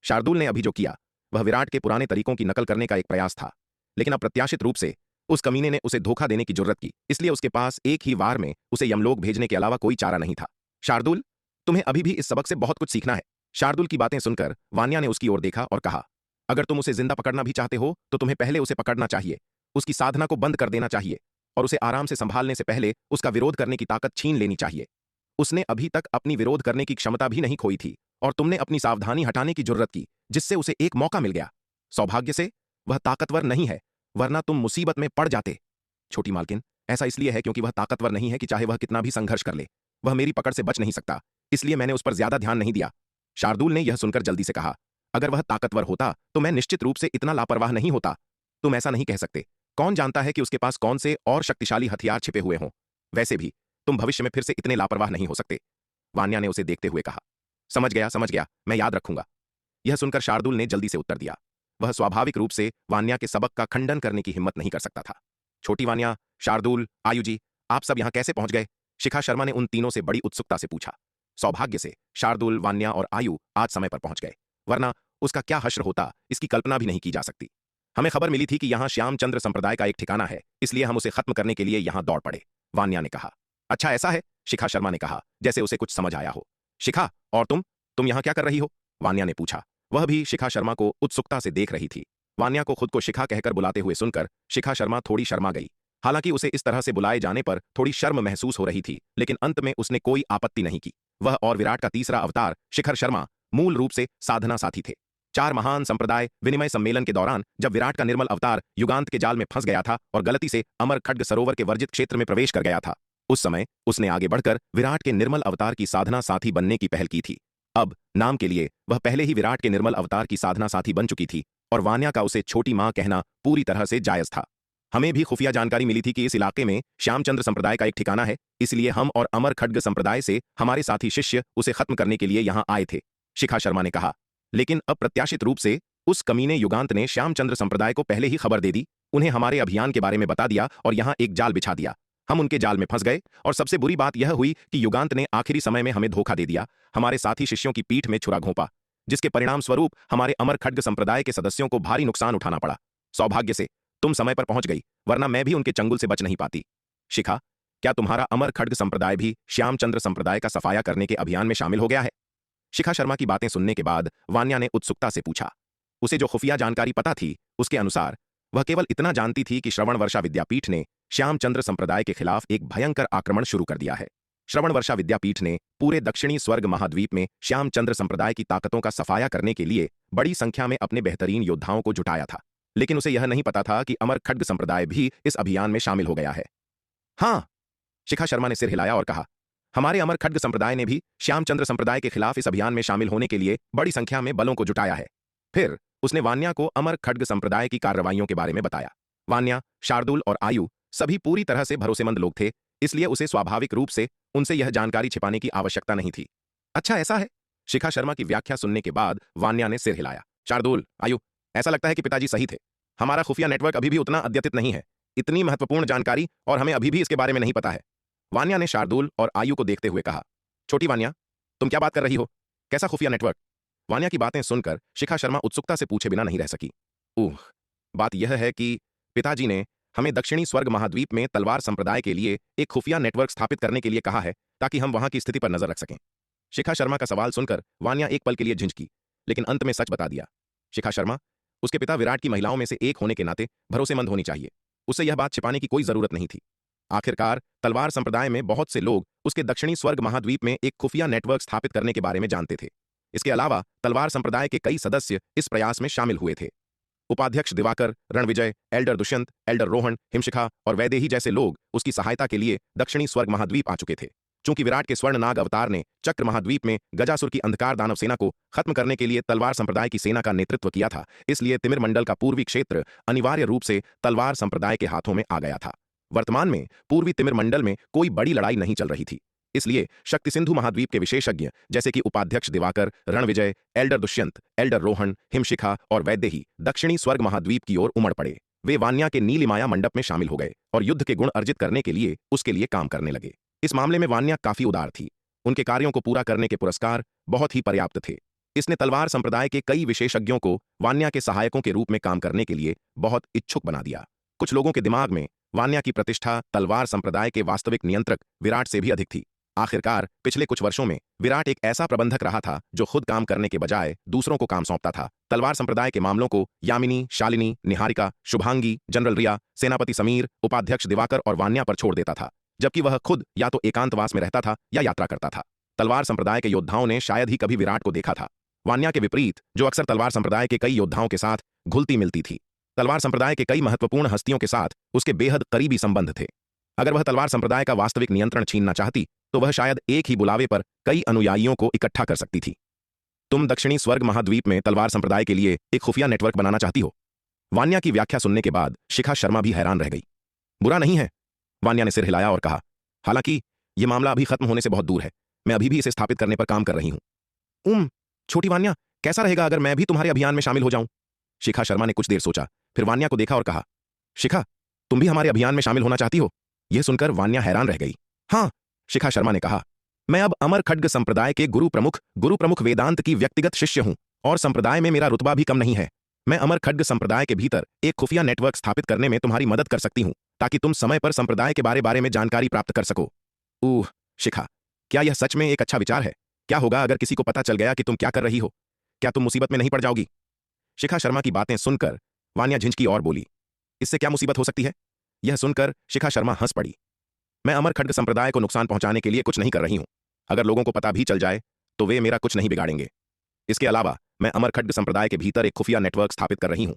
शार्दुल ने अभी जो किया वह विराट के पुराने तरीकों की नकल करने का एक प्रयास था, लेकिन अप्रत्याशित रूप से उस कमीने ने उसे धोखा देने की जुर्रत की, इसलिए उसके पास एक ही वार में उसे यमलोक भेजने के अलावा कोई चारा नहीं था। शार्दुल, तुम्हें अभी भी इस सबक से बहुत कुछ सीखना है। शार्दुल की बातें सुनकर वान्या ने उसकी ओर देखा और कहा, अगर तुम उसे जिंदा पकड़ना भी चाहते हो तो तुम्हें पहले उसे पकड़ना चाहिए, उसकी साधना को बंद कर देना चाहिए और उसे आराम से संभालने से पहले उसका विरोध करने की ताकत छीन लेनी चाहिए। उसने अभी तक अपनी विरोध करने की क्षमता भी नहीं खोई थी और तुमने अपनी सावधानी हटाने की जुर्रत की, जिससे उसे एक मौका मिल गया। सौभाग्य से वह ताकतवर नहीं है, वरना तुम मुसीबत में पड़ जाते। छोटी मालकिन, ऐसा इसलिए है क्योंकि वह ताकतवर नहीं है कि चाहे वह कितना भी संघर्ष कर ले वह मेरी पकड़ से बच नहीं सकता, इसलिए मैंने उस पर ज्यादा ध्यान नहीं दिया। शार्दुल ने यह सुनकर जल्दी से कहा, अगर वह ताकतवर होता तो मैं निश्चित रूप से इतना लापरवाह नहीं होता। तुम ऐसा नहीं कह सकते। कौन जानता है कि उसके पास कौन से और शक्तिशाली हथियार छिपे हुए हों। वैसे भी तुम भविष्य में फिर से इतने लापरवाह नहीं हो सकते। वान्या ने उसे देखते हुए कहा। समझ गया, मैं याद रखूंगा। यह सुनकर शार्दुल ने जल्दी से उत्तर दिया। वह स्वाभाविक रूप से वान्या के सबक का खंडन करने की हिम्मत नहीं कर सकता था। छोटी वान्या, शार्दुल, आयु जी, आप सब यहां कैसे पहुंच गए? शिखा शर्मा ने उन तीनों से बड़ी उत्सुकता से पूछा। सौभाग्य से शार्दुल, वान्या और आयु आज समय पर पहुंच गए, वरना उसका क्या हश्र होता इसकी कल्पना भी नहीं की जा सकती। हमें खबर मिली थी कि यहां श्यामचंद्र संप्रदाय का एक ठिकाना है, इसलिए हम उसे खत्म करने के लिए यहां दौड़ पड़े, वान्या ने कहा। अच्छा ऐसा है, शिखा शर्मा ने कहा, जैसे उसे कुछ समझ आया हो। शिखा, और तुम यहां क्या कर रही हो? वान्या ने पूछा। वह भी शिखा शर्मा को उत्सुकता से देख रही थी। वान्या को खुद को शिखा कहकर बुलाते हुए सुनकर शिखा शर्मा थोड़ी शर्मा गई। हालांकि उसे इस तरह से बुलाए जाने पर थोड़ी शर्म महसूस हो रही थी, लेकिन अंत में उसने कोई आपत्ति नहीं की। वह और विराट का तीसरा अवतार शिखर शर्मा मूल रूप से साधना साथी थे। 4 महान संप्रदाय विनिमय सम्मेलन के दौरान जब विराट का निर्मल अवतार युगांत के जाल में फंस गया था और गलती से अमर खड्ग सरोवर के वर्जित क्षेत्र में प्रवेश कर गया था, उस समय उसने आगे बढ़कर विराट के निर्मल अवतार की साधना साथी बनने की पहल की थी। अब नाम के लिए वह पहले ही विराट के निर्मल अवतार की साधना साथी बन चुकी थी और वान्या का उसे छोटी मां कहना पूरी तरह से जायज था। हमें भी खुफिया जानकारी मिली थी कि इस इलाके में श्यामचंद्र संप्रदाय का एक ठिकाना है, इसलिए हम और अमर खड्ग संप्रदाय से हमारे साथी शिष्य उसे खत्म करने के लिए यहां आए थे, शिखा शर्मा ने कहा। लेकिन अप्रत्याशित रूप से उस कमीने युगांत ने श्यामचंद्र संप्रदाय को पहले ही खबर दे दी, उन्हें हमारे अभियान के बारे में बता दिया और यहां एक जाल बिछा दिया। हम उनके जाल में फंस गए और सबसे बुरी बात यह हुई कि युगांत ने आखिरी समय में हमें धोखा दे दिया, हमारे साथी शिष्यों की पीठ में छुरा घोंपा, जिसके परिणाम स्वरूप हमारे अमर खड्ग संप्रदाय के सदस्यों को भारी नुकसान उठाना पड़ा। सौभाग्य से तुम समय पर पहुंच गई, वरना मैं भी उनके चंगुल से बच नहीं पाती। शिखा, क्या तुम्हारा अमर खड्ग संप्रदाय भी श्यामचंद्र संप्रदाय का सफाया करने के अभियान में शामिल हो गया है? शिखा शर्मा की बातें सुनने के बाद वान्या ने उत्सुकता से पूछा। उसे जो खुफिया जानकारी पता थी उसके अनुसार वह केवल इतना जानती थी कि श्रवण वर्षा विद्यापीठ ने श्यामचंद्र संप्रदाय के खिलाफ एक भयंकर आक्रमण शुरू कर दिया है। श्रवण वर्षा विद्यापीठ ने पूरे दक्षिणी स्वर्ग महाद्वीप में श्यामचंद्र संप्रदाय की ताकतों का सफाया करने के लिए बड़ी संख्या में अपने बेहतरीन योद्धाओं को जुटाया था, लेकिन उसे यह नहीं पता था कि अमर खड्ग संप्रदाय भी इस अभियान में शामिल हो गया है। हाँ, शिखा शर्मा ने सिर हिलाया और कहा, हमारे अमर खड्ग संप्रदाय ने भी श्यामचंद्र संप्रदाय के खिलाफ इस अभियान में शामिल होने के लिए बड़ी संख्या में बलों को जुटाया है। फिर उसने वान्या को अमर खड्ग संप्रदाय की कार्रवाइयों के बारे में बताया। वान्या, शार्दुल और आयु सभी पूरी तरह से भरोसेमंद लोग थे, इसलिए उसे स्वाभाविक रूप से उनसे यह जानकारी छिपाने की आवश्यकता नहीं थी। अच्छा ऐसा है? शिखा शर्मा की व्याख्या सुनने के बाद वान्या ने सिर हिलाया। शार्दुल, आयु, ऐसा लगता है कि पिताजी सही थे। हमारा खुफिया नेटवर्क अभी भी उतना अद्यतित नहीं है। इतनी महत्वपूर्ण जानकारी और हमें अभी भी इसके बारे में नहीं पता है। वान्या ने शार्दुल और आयु को देखते हुए कहा। छोटी वान्या, तुम क्या बात कर रही हो? कैसा खुफिया नेटवर्क? वान्या की बातें सुनकर शिखा शर्मा उत्सुकता से पूछे बिना नहीं रह सकी। बात यह है कि पिताजी ने हमें दक्षिणी स्वर्ग महाद्वीप में तलवार संप्रदाय के लिए एक खुफिया नेटवर्क स्थापित करने के लिए कहा है, ताकि हम वहां की स्थिति पर नजर रख सकें। शिखा शर्मा का सवाल सुनकर वान्या एक पल के लिए झिझकी, लेकिन अंत में सच बता दिया। शिखा शर्मा, उसके पिता विराट की महिलाओं में से एक होने के नाते भरोसेमंद होनी चाहिए। उसे यह बात छिपाने की कोई जरूरत नहीं थी। आखिरकार तलवार संप्रदाय में बहुत से लोग उसके दक्षिणी स्वर्ग महाद्वीप में एक खुफिया नेटवर्क स्थापित करने के बारे में जानते थे। इसके अलावा तलवार संप्रदाय के कई सदस्य इस प्रयास में शामिल हुए थे। उपाध्यक्ष दिवाकर, रणविजय, एल्डर दुष्यंत, एल्डर रोहन, हिमशिखा और वैदेही जैसे लोग उसकी सहायता के लिए दक्षिणी स्वर्ग महाद्वीप आ चुके थे। चूंकि विराट के स्वर्ण नाग अवतार ने चक्र महाद्वीप में गजासुर की अंधकार दानव सेना को खत्म करने के लिए तलवार संप्रदाय की सेना का नेतृत्व किया था, इसलिए तिमिर मंडल का पूर्वी क्षेत्र अनिवार्य रूप से तलवार संप्रदाय के हाथों में आ गया था। वर्तमान में पूर्वी तिमिर मंडल में कोई बड़ी लड़ाई नहीं चल रही थी, इसलिए शक्ति सिंधु महाद्वीप के विशेषज्ञ जैसे कि उपाध्यक्ष दिवाकर, रणविजय, एल्डर दुष्यंत, एल्डर रोहन, हिमशिखा और वैदेही दक्षिणी स्वर्ग महाद्वीप की ओर उमड़ पड़े। वे वान्या के नीलिमाया मंडप में शामिल हो गए और युद्ध के गुण अर्जित करने के लिए उसके लिए काम करने लगे। इस मामले में वान्या काफी उदार थी। उनके कार्यों को पूरा करने के पुरस्कार बहुत ही पर्याप्त थे। इसने तलवार संप्रदाय के कई विशेषज्ञों को वान्या के सहायकों के रूप में काम करने के लिए बहुत इच्छुक बना दिया। कुछ लोगों के दिमाग में वान्या की प्रतिष्ठा तलवार संप्रदाय के वास्तविक नियंत्रक विराट से भी अधिक थी। आखिरकार पिछले कुछ वर्षों में विराट एक ऐसा प्रबंधक रहा था जो खुद काम करने के बजाय दूसरों को काम सौंपता था। तलवार संप्रदाय के मामलों को यामिनी, शालिनी, निहारिका, शुभांगी, जनरल रिया, सेनापति समीर, उपाध्यक्ष दिवाकर और वान्या पर छोड़ देता था, जबकि वह खुद या तो एकांतवास में रहता था या यात्रा करता था। तलवार संप्रदाय के योद्धाओं ने शायद ही कभी विराट को देखा था। वान्या के विपरीत, जो अक्सर तलवार संप्रदाय के कई योद्धाओं के साथ घुलती मिलती थी, तलवार संप्रदाय के कई महत्वपूर्ण हस्तियों के साथ उसके बेहद करीबी संबंध थे। अगर वह तलवार संप्रदाय का वास्तविक नियंत्रण छीनना चाहती तो वह शायद एक ही बुलावे पर कई अनुयायियों को इकट्ठा कर सकती थी। तुम दक्षिणी स्वर्ग महाद्वीप में तलवार संप्रदाय के लिए एक खुफिया नेटवर्क बनाना चाहती हो? वान्या की व्याख्या सुनने के बाद शिखा शर्मा भी हैरान रह गई। बुरा नहीं है, वान्या ने सिर हिलाया और कहा। हालांकि यह मामला अभी खत्म होने से बहुत दूर है। मैं अभी भी इसे स्थापित करने पर काम कर रही हूं। छोटी वान्या, कैसा रहेगा अगर मैं भी तुम्हारे अभियान में शामिल हो जाऊं? शिखा शर्मा ने कुछ देर सोचा, फिर वान्या को देखा और कहा, शिखा, तुम भी हमारे अभियान में शामिल होना चाहती हो? यह सुनकर वान्या हैरान रह गई। हाँ, शिखा शर्मा ने कहा, मैं अब अमर खड्ग संप्रदाय के गुरु प्रमुख वेदांत की व्यक्तिगत शिष्य हूं और संप्रदाय में मेरा रुतबा भी कम नहीं है। मैं अमर खड्ग संप्रदाय के भीतर एक खुफिया नेटवर्क स्थापित करने में तुम्हारी मदद कर सकती हूं, ताकि तुम समय पर संप्रदाय के बारे में जानकारी प्राप्त कर सको। शिखा, क्या यह सच में एक अच्छा विचार है? क्या होगा अगर किसी को पता चल गया कि तुम क्या कर रही हो? क्या तुम मुसीबत में नहीं पड़ जाओगी? शिखा शर्मा की बातें सुनकर वान्या झिझकी और बोली, इससे क्या मुसीबत हो सकती है? यह सुनकर शिखा शर्मा हंस पड़ी। मैं अमर खड्ग संप्रदाय को नुकसान पहुंचाने के लिए कुछ नहीं कर रही हूं। अगर लोगों को पता भी चल जाए तो वे मेरा कुछ नहीं बिगाड़ेंगे। इसके अलावा मैं अमर खड्ग संप्रदाय के भीतर एक खुफिया नेटवर्क स्थापित कर रही हूं।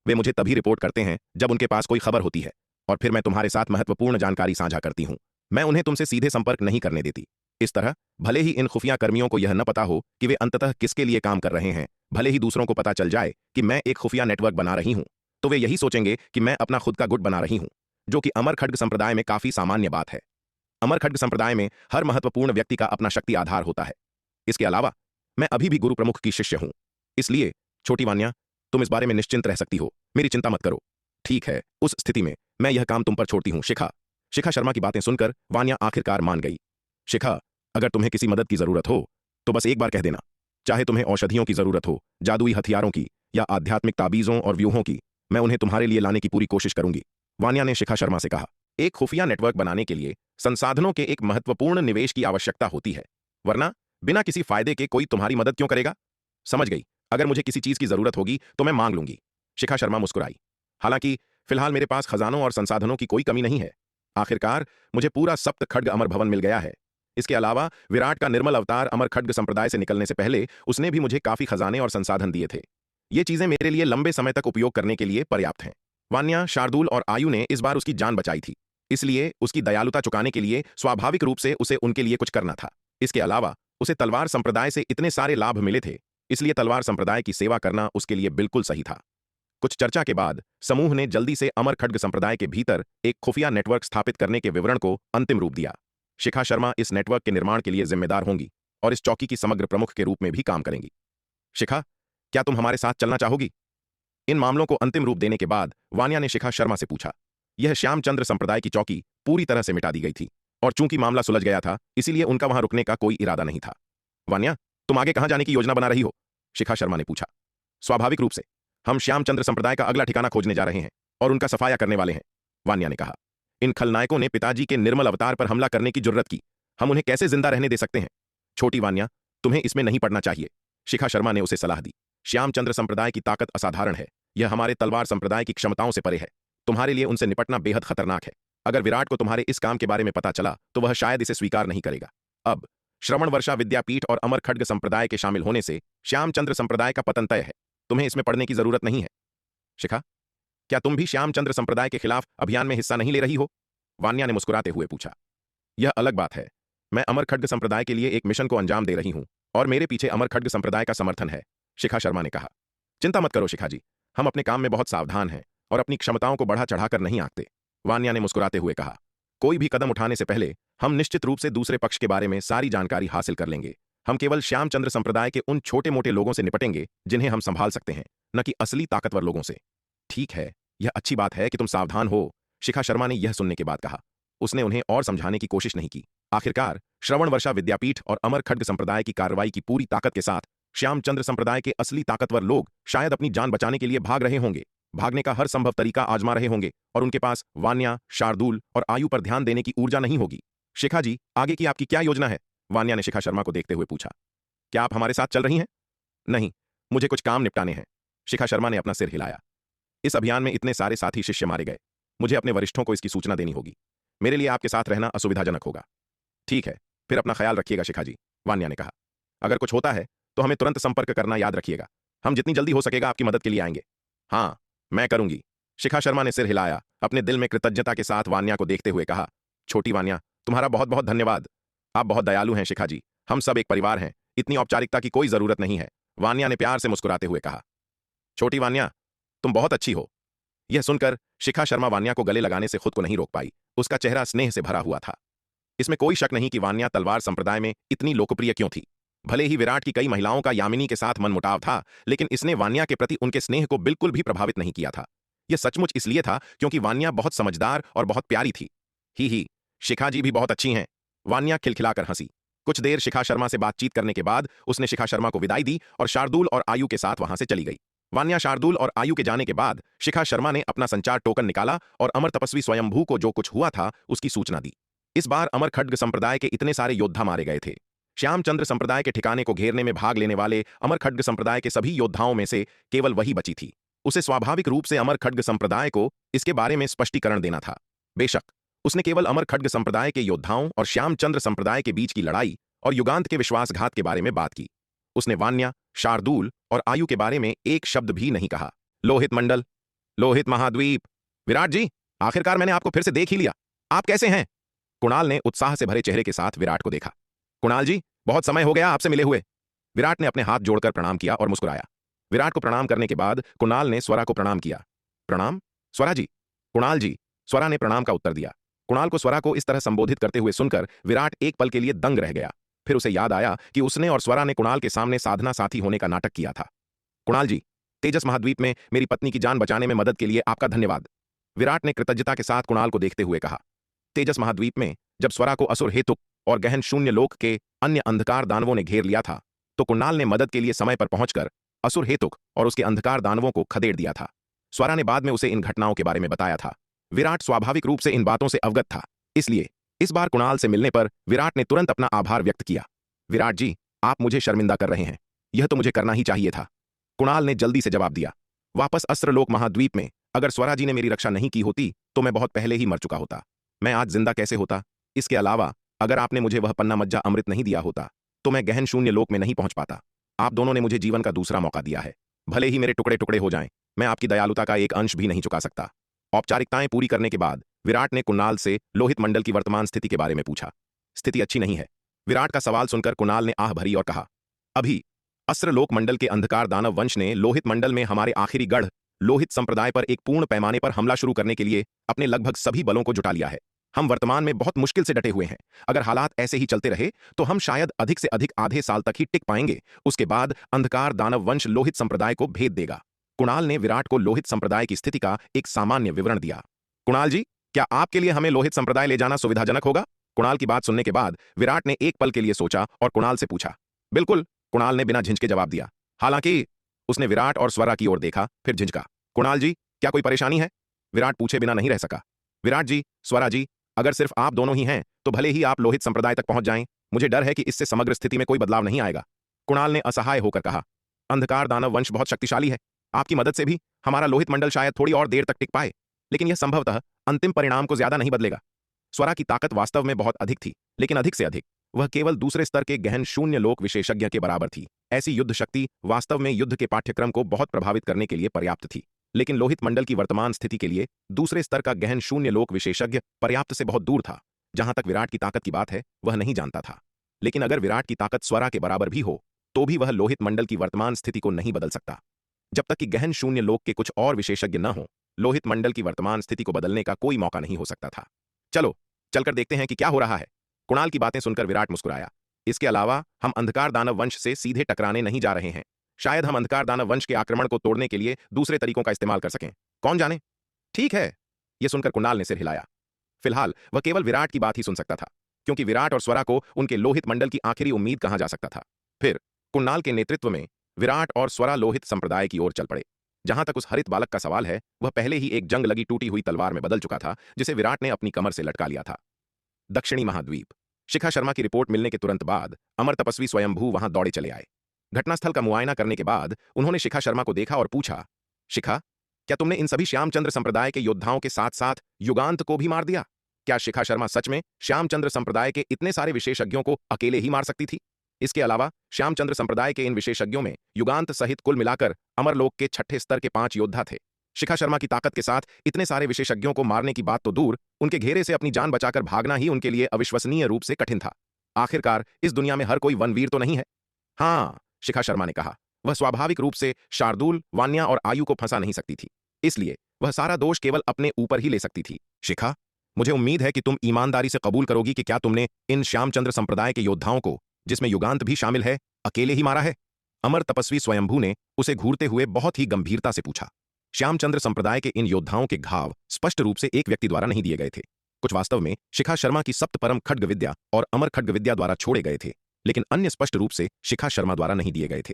वे मुझे तभी रिपोर्ट करते हैं जब उनके पास कोई खबर होती है, और फिर मैं तुम्हारे साथ महत्वपूर्ण जानकारी साझा करती हूं। मैं उन्हें तुमसे सीधे संपर्क नहीं करने देती। इस तरह भले ही इन खुफिया कर्मियों को यह न पता हो कि वे अंततः किसके लिए काम कर रहे हैं, भले ही दूसरों को पता चल जाए कि मैं एक खुफिया नेटवर्क बना रही हूं, तो वे यही सोचेंगे कि मैं अपना खुद का गुट बना रही हूं, जो कि अमर खड्ग संप्रदाय में काफी सामान्य बात है। अमर खड्ग संप्रदाय में हर महत्वपूर्ण व्यक्ति का अपना शक्ति आधार होता है। इसके अलावा मैं अभी भी गुरु प्रमुख की शिष्य हूं। इसलिए छोटी वान्या, तुम इस बारे में निश्चिंत रह सकती हो। मेरी चिंता मत करो। ठीक है, उस स्थिति में मैं यह काम तुम पर छोड़ती हूं। शिखा शर्मा की बातें सुनकर वान्या आखिरकार मान गई। शिखा, अगर तुम्हें किसी मदद की जरूरत हो तो बस एक बार कह देना। चाहे तुम्हें औषधियों की जरूरत हो, जादुई हथियारों की या आध्यात्मिक ताबीजों और व्यूहों की, मैं उन्हें तुम्हारे लिए लाने की पूरी कोशिश करूंगी। वान्या ने शिखा शर्मा से कहा। एक खुफिया नेटवर्क बनाने के लिए संसाधनों के एक महत्वपूर्ण निवेश की आवश्यकता होती है, वरना बिना किसी फायदे के कोई तुम्हारी मदद क्यों करेगा? समझ गई, अगर मुझे किसी चीज की जरूरत होगी तो मैं मांग लूंगी। शिखा शर्मा मुस्कुराई। हालांकि फिलहाल मेरे पास खजानों और संसाधनों की कोई कमी नहीं है। आखिरकार मुझे पूरा सप्त खड्ग अमर भवन मिल गया है। इसके अलावा विराट का निर्मल अवतार अमर खड्ग संप्रदाय से निकलने से पहले उसने भी मुझे काफी खजाने और संसाधन दिए थे। ये चीजें मेरे लिए लंबे समय तक उपयोग करने के लिए पर्याप्त हैं। वान्या, शार्दूल और आयु ने इस बार उसकी जान बचाई थी, इसलिए उसकी दयालुता चुकाने के लिए स्वाभाविक रूप से उसे उनके लिए कुछ करना था। इसके अलावा उसे तलवार संप्रदाय से इतने सारे लाभ मिले थे, इसलिए तलवार संप्रदाय की सेवा करना उसके लिए बिल्कुल सही था। कुछ चर्चा के बाद समूह ने जल्दी से अमर खड्ग संप्रदाय के भीतर एक खुफिया नेटवर्क स्थापित करने के विवरण को अंतिम रूप दिया। शिखा शर्मा इस नेटवर्क के निर्माण के लिए जिम्मेदार होंगी और इस चौकी की समग्र प्रमुख के रूप में भी काम करेंगी। शिखा, क्या तुम हमारे साथ चलना चाहोगी? इन मामलों को अंतिम रूप देने के बाद वान्या ने शिखा शर्मा से पूछा। यह श्यामचंद्र संप्रदाय की चौकी पूरी तरह से मिटा दी गई थी और चूंकि मामला सुलझ गया था, इसीलिए उनका वहां रुकने का कोई इरादा नहीं था। वान्या, तुम आगे कहां जाने की योजना बना रही हो? शिखा शर्मा ने पूछा। स्वाभाविक रूप से हम श्यामचंद्र संप्रदाय का अगला ठिकाना खोजने जा रहे हैं और उनका सफाया करने वाले हैं, वान्या ने कहा। इन खलनायकों ने पिताजी के निर्मल अवतार पर हमला करने की जुर्रत की, हम उन्हें कैसे जिंदा रहने दे सकते हैं? छोटी वान्या, तुम्हें इसमें नहीं पड़ना चाहिए, शिखा शर्मा ने उसे सलाह दी। श्यामचंद्र संप्रदाय की ताकत असाधारण है, यह हमारे तलवार संप्रदाय की क्षमताओं से परे है। तुम्हारे लिए उनसे निपटना बेहद खतरनाक है। अगर विराट को तुम्हारे इस काम के बारे में पता चला तो वह शायद इसे स्वीकार नहीं करेगा। अब श्रवण वर्षा विद्यापीठ और अमर खड्ग संप्रदाय के शामिल होने से श्यामचंद्र संप्रदाय का पतन तय है, तुम्हें इसमें पड़ने की जरूरत नहीं है। शिखा, क्या तुम भी श्यामचंद्र संप्रदाय के खिलाफ अभियान में हिस्सा नहीं ले रही हो? वान्या ने मुस्कुराते हुए पूछा। यह अलग बात है, मैं अमर खड्ग संप्रदाय के लिए एक मिशन को अंजाम दे रही हूं और मेरे पीछे अमर खड्ग संप्रदाय का समर्थन है, शिखा शर्मा ने कहा। चिंता मत करो शिखा जी, हम अपने काम में बहुत सावधान हैं और अपनी क्षमताओं को बढ़ा चढ़ाकर नहीं आंकते, वान्या ने मुस्कुराते हुए कहा। कोई भी कदम उठाने से पहले हम निश्चित रूप से दूसरे पक्ष के बारे में सारी जानकारी हासिल कर लेंगे। हम केवल श्यामचंद्र संप्रदाय के उन छोटे मोटे लोगों से निपटेंगे जिन्हें हम संभाल सकते हैं, न कि असली ताकतवर लोगों से। ठीक है, यह अच्छी बात है कि तुम सावधान हो, शिखा शर्मा ने यह सुनने के बाद कहा। उसने उन्हें और समझाने की कोशिश नहीं की। आखिरकार श्रवण वर्षा विद्यापीठ और अमर खड्ग संप्रदाय की कार्रवाई की पूरी ताकत के साथ श्यामचंद्र संप्रदाय के असली ताकतवर लोग शायद अपनी जान बचाने के लिए भाग रहे होंगे, भागने का हर संभव तरीका आजमा रहे होंगे और उनके पास वान्या, शार्दूल और आयु पर ध्यान देने की ऊर्जा नहीं होगी। शिखा जी, आगे की आपकी क्या योजना है? वान्या ने शिखा शर्मा को देखते हुए पूछा। क्या आप हमारे साथ चल रही हैं? नहीं, मुझे कुछ काम निपटाने हैं, शिखा शर्मा ने अपना सिर हिलाया। इस अभियान में इतने सारे साथी शिष्य मारे गए, मुझे अपने वरिष्ठों को इसकी सूचना देनी होगी। मेरे लिए आपके साथ रहना असुविधाजनक होगा। ठीक है, फिर अपना ख्याल रखिएगा शिखा जी, वान्या ने कहा। अगर कुछ होता है तो हमें तुरंत संपर्क करना याद रखिएगा, हम जितनी जल्दी हो सकेगा आपकी मदद के लिए आएंगे। हाँ, मैं करूंगी, शिखा शर्मा ने सिर हिलाया, अपने दिल में कृतज्ञता के साथ वान्या को देखते हुए कहा। छोटी वान्या, तुम्हारा बहुत बहुत धन्यवाद, आप बहुत दयालु हैं शिखा जी, हम सब एक परिवार हैं, इतनी औपचारिकता की कोई जरूरत नहीं है, वान्या ने प्यार से मुस्कुराते हुए कहा। छोटी वान्या, तुम बहुत अच्छी हो। यह सुनकर शिखा शर्मा वान्या को गले लगाने से खुद को नहीं रोक पाई, उसका चेहरा स्नेह से भरा हुआ था। इसमें कोई शक नहीं कि वान्या तलवार संप्रदाय में इतनी लोकप्रिय क्यों थी। भले ही विराट की कई महिलाओं का यामिनी के साथ मनमुटाव था, लेकिन इसने वान्या के प्रति उनके स्नेह को बिल्कुल भी प्रभावित नहीं किया था। यह सचमुच इसलिए था क्योंकि वान्या बहुत समझदार और बहुत प्यारी थी। ही, शिखा जी भी बहुत अच्छी हैं, वान्या खिलखिलाकर हंसी। कुछ देर शिखा शर्मा से बातचीत करने के बाद उसने शिखा शर्मा को विदाई दी और शार्दूल और आयु के साथ वहां से चली गई। वान्या, शार्दूल और आयु के जाने के बाद शिखा शर्मा ने अपना संचार टोकन निकाला और अमर तपस्वी स्वयंभू को जो कुछ हुआ था उसकी सूचना दी। इस बार अमर खड्ग संप्रदाय के इतने सारे योद्धा मारे गए थे। श्यामचंद्र संप्रदाय के ठिकाने को घेरने में भाग लेने वाले अमर खड्ग संप्रदाय के सभी योद्धाओं में से केवल वही बची थी। उसे स्वाभाविक रूप से अमर खड्ग संप्रदाय को इसके बारे में स्पष्टीकरण देना था। बेशक उसने केवल अमर खड्ग संप्रदाय के योद्धाओं और श्यामचंद्र संप्रदाय के बीच की लड़ाई और युगांत के विश्वासघात के बारे में बात की। उसने वान्या, शार्दूल और आयु के बारे में एक शब्द भी नहीं कहा। लोहित मंडल, लोहित महाद्वीप, विराट जी, आखिरकार मैंने आपको फिर से देख ही लिया, आप कैसे हैं? कुणाल ने उत्साह से भरे चेहरे के साथ विराट को देखा। कुणाल जी, बहुत समय हो गया आपसे मिले हुए। विराट ने अपने हाथ जोड़कर प्रणाम किया और मुस्कुराया। विराट को प्रणाम करने के बाद कुणाल ने स्वरा को प्रणाम किया। प्रणाम स्वरा जी। कुणाल जी, स्वरा ने प्रणाम का उत्तर दिया। कुणाल को स्वरा को इस तरह संबोधित करते हुए सुनकर विराट एक पल के लिए दंग रह गया। फिर उसे याद आया कि उसने और स्वरा ने कुणाल के सामने साधना साथी होने का नाटक किया था। कुणाल जी, तेजस महाद्वीप में मेरी पत्नी की जान बचाने में मदद के लिए आपका धन्यवाद, विराट ने कृतज्ञता के साथ कुणाल को देखते हुए कहा। तेजस महाद्वीप में जब स्वरा को असुर हेतुक और गहन शून्य लोक के अन्य अंधकार दानवों ने घेर लिया था तो कुणाल ने मदद के लिए समय पर पहुंचकर असुर हेतुक और उसके अंधकार दानवों को खदेड़ दिया था। स्वरा ने बाद में उसे इन घटनाओं के बारे में बताया था। विराट स्वाभाविक रूप से इन बातों से अवगत था, इसलिए इस बार कुणाल से मिलने पर विराट ने तुरंत अपना आभार व्यक्त किया। विराट जी, आप मुझे शर्मिंदा कर रहे हैं। यह तो मुझे करना ही चाहिए था। कुणाल ने जल्दी से जवाब दिया। वापस अस्त्रलोक महाद्वीप में अगर स्वरा जी ने मेरी रक्षा नहीं की होती तो मैं बहुत पहले ही मर चुका होता। मैं आज जिंदा कैसे होता? इसके अलावा अगर आपने मुझे वह पन्ना मज्जा अमृत नहीं दिया होता तो मैं गहन शून्य लोक में नहीं पहुंच पाता। आप दोनों ने मुझे जीवन का दूसरा मौका दिया है। भले ही मेरे टुकड़े टुकड़े हो जाएं, मैं आपकी दयालुता का एक अंश भी नहीं चुका सकता। औपचारिकताएं पूरी करने के बाद विराट ने कुणाल से लोहित मंडल की वर्तमान स्थिति के बारे में पूछा। स्थिति अच्छी नहीं है। विराट का सवाल सुनकर कुणाल ने आह भरी और कहा, अभी अस्त्रलोक मंडल के अंधकार दानव वंश ने लोहित मंडल में हमारे आखिरी गढ़ लोहित संप्रदाय पर एक पूर्ण पैमाने पर हमला शुरू करने के लिए अपने लगभग सभी बलों को जुटा लिया है। हम वर्तमान में बहुत मुश्किल से डटे हुए हैं। अगर हालात ऐसे ही चलते रहे तो हम शायद अधिक से अधिक आधे साल तक ही टिक पाएंगे। उसके बाद अंधकार दानव वंश लोहित संप्रदाय को भेद देगा। कुणाल ने विराट को लोहित संप्रदाय की स्थिति का एक सामान्य विवरण दिया। कुणाल जी, क्या आपके लिए हमें लोहित संप्रदाय ले जाना सुविधाजनक होगा? कुणाल की बात सुनने के बाद विराट ने एक पल के लिए सोचा और कुणाल से पूछा। बिल्कुल, कुणाल ने बिना झिझके जवाब दिया। हालांकि उसने विराट और स्वरा की ओर देखा, फिर झिझका। कुणाल जी, क्या कोई परेशानी है? विराट पूछे बिना नहीं रह सका। विराट जी, स्वरा जी, अगर सिर्फ आप दोनों ही हैं तो भले ही आप लोहित संप्रदाय तक पहुंच जाएं। मुझे डर है कि इससे समग्र स्थिति में कोई बदलाव नहीं आएगा। कुणाल ने असहाय होकर कहा। अंधकार दानव वंश बहुत शक्तिशाली है। आपकी मदद से भी हमारा लोहित मंडल शायद थोड़ी और देर तक टिक पाए, लेकिन यह संभवतः अंतिम परिणाम को ज्यादा नहीं बदलेगा। स्वरा की ताकत वास्तव में बहुत अधिक थी, लेकिन अधिक से अधिक वह केवल दूसरे स्तर के गहन शून्य लोक विशेषज्ञ के बराबर थी। ऐसी युद्ध शक्ति वास्तव में युद्ध के पाठ्यक्रम को बहुत प्रभावित करने के लिए पर्याप्त थी, लेकिन लोहित मंडल की वर्तमान स्थिति के लिए दूसरे स्तर का गहन शून्य लोक विशेषज्ञ पर्याप्त से बहुत दूर था। जहां तक विराट की ताकत की बात है, वह नहीं जानता था, लेकिन अगर विराट की ताकत स्वरा के बराबर भी हो तो भी वह लोहित मंडल की वर्तमान स्थिति को नहीं बदल सकता। जब तक कि गहन शून्य लोक के कुछ और विशेषज्ञ न हो, लोहित मंडल की वर्तमान स्थिति को बदलने का कोई मौका नहीं हो सकता था। चलो चलकर देखते हैं कि क्या हो रहा है। कुणाल की बातें सुनकर विराट मुस्कुराया। इसके अलावा हम अंधकार दानव वंश से सीधे टकराने नहीं जा रहे हैं। शायद हम अंधकार दानव वंश के आक्रमण को तोड़ने के लिए दूसरे तरीकों का इस्तेमाल कर सकें, कौन जाने। ठीक है, यह सुनकर कुणाल ने सिर हिलाया। फिलहाल वह केवल विराट की बात ही सुन सकता था, क्योंकि विराट और स्वरा को उनके लोहित मंडल की आखिरी उम्मीद कहा जा सकता था। फिर कुणाल के नेतृत्व में विराट और स्वरा लोहित संप्रदाय की ओर चल पड़े। जहां तक उस हरित बालक का सवाल है, वह पहले ही एक जंग लगी टूटी हुई तलवार में बदल चुका था, जिसे विराट ने अपनी कमर से लटका लिया था। दक्षिणी महाद्वीप। शिखा शर्मा की रिपोर्ट मिलने के तुरंत बाद अमर तपस्वी स्वयंभू वहां दौड़े चले आए। घटनास्थल का मुआयना करने के बाद उन्होंने शिखा शर्मा को देखा और पूछा, शिखा, क्या तुमने इन सभी श्यामचंद्र संप्रदाय के योद्धाओं के साथ साथ युगांत को भी मार दिया? क्या शिखा शर्मा सच में श्यामचंद्र संप्रदाय के इतने सारे विशेषज्ञों को अकेले ही मार सकती थी? इसके अलावा श्यामचंद्र संप्रदाय के इन विशेषज्ञों में युगांत सहित कुल मिलाकर अमरलोक के 6ठे स्तर के 5 योद्धा थे। शिखा शर्मा की ताकत के साथ इतने सारे विशेषज्ञों को मारने की बात तो दूर, उनके घेरे से अपनी जान बचाकर भागना ही उनके लिए अविश्वसनीय रूप से कठिन था। आखिरकार इस दुनिया में हर कोई वनवीर तो नहीं है। हाँ, शिखा शर्मा ने कहा। वह स्वाभाविक रूप से शार्दूल, वान्या और आयु को फंसा नहीं सकती थी, इसलिए वह सारा दोष केवल अपने ऊपर ही ले सकती थी। शिखा, मुझे उम्मीद है कि तुम ईमानदारी से कबूल करोगी कि क्या तुमने इन श्यामचंद्र संप्रदाय के योद्धाओं को, जिसमें युगांत भी शामिल है, अकेले ही मारा है? अमर तपस्वी स्वयंभू ने उसे घूरते हुए बहुत ही गंभीरता से पूछा। श्यामचंद्र संप्रदाय के इन योद्धाओं के घाव स्पष्ट रूप से एक व्यक्ति द्वारा नहीं दिए गए थे। कुछ वास्तव में शिखा शर्मा की सप्त परम खड्ग विद्या और अमर खड्ग विद्या द्वारा छोड़े गए थे, लेकिन अन्य स्पष्ट रूप से शिखा शर्मा द्वारा नहीं दिए गए थे।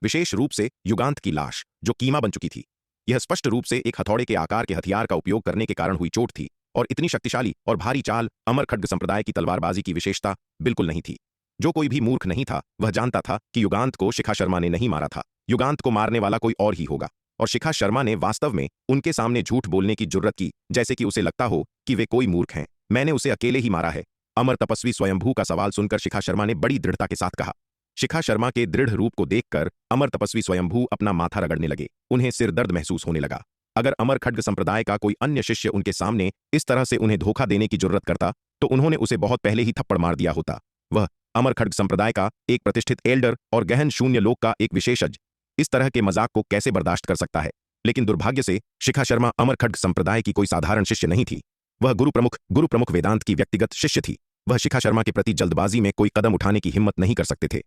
विशेष रूप से युगांत की लाश, जो कीमा बन चुकी थी। यह स्पष्ट रूप से एक हथौड़े के आकार के हथियार का उपयोग करने के कारण हुई चोट थी, और इतनी शक्तिशाली और भारी चाल अमर खड्ग संप्रदाय की तलवारबाजी की विशेषता बिल्कुल नहीं थी। जो कोई भी मूर्ख नहीं था वह जानता था कि युगांत को शिखा शर्मा ने नहीं मारा था। युगांत को मारने वाला कोई और ही होगा, और शिखा शर्मा ने वास्तव में उनके सामने झूठ बोलने की जुर्रत की, जैसे कि उसे लगता हो कि वे कोई मूर्ख हैं। मैंने उसे अकेले ही मारा है। अमर तपस्वी स्वयंभू का सवाल सुनकर शिखा शर्मा ने बड़ी दृढ़ता के साथ कहा। शिखा शर्मा के दृढ़ रूप को देखकर अमर तपस्वी स्वयंभू अपना माथा रगड़ने लगे। उन्हें सिर दर्द महसूस होने लगा। अगर अमर खड्ग संप्रदाय का कोई अन्य शिष्य उनके सामने इस तरह से उन्हें धोखा देने की जुर्रत करता तो उन्होंने उसे बहुत पहले ही थप्पड़ मार दिया होता। वह अमर खड्ग संप्रदाय का एक प्रतिष्ठित एल्डर और गहन शून्य लोक का एक विशेषज्ञ इस तरह के मजाक को कैसे बर्दाश्त कर सकता है? लेकिन दुर्भाग्य से शिखा शर्मा अमर खड्ग संप्रदाय की कोई साधारण शिष्य नहीं थी। वह गुरु प्रमुख वेदांत की व्यक्तिगत शिष्य थी। वह शिखा शर्मा के प्रति जल्दबाजी में कोई कदम उठाने की हिम्मत नहीं कर सकते थे।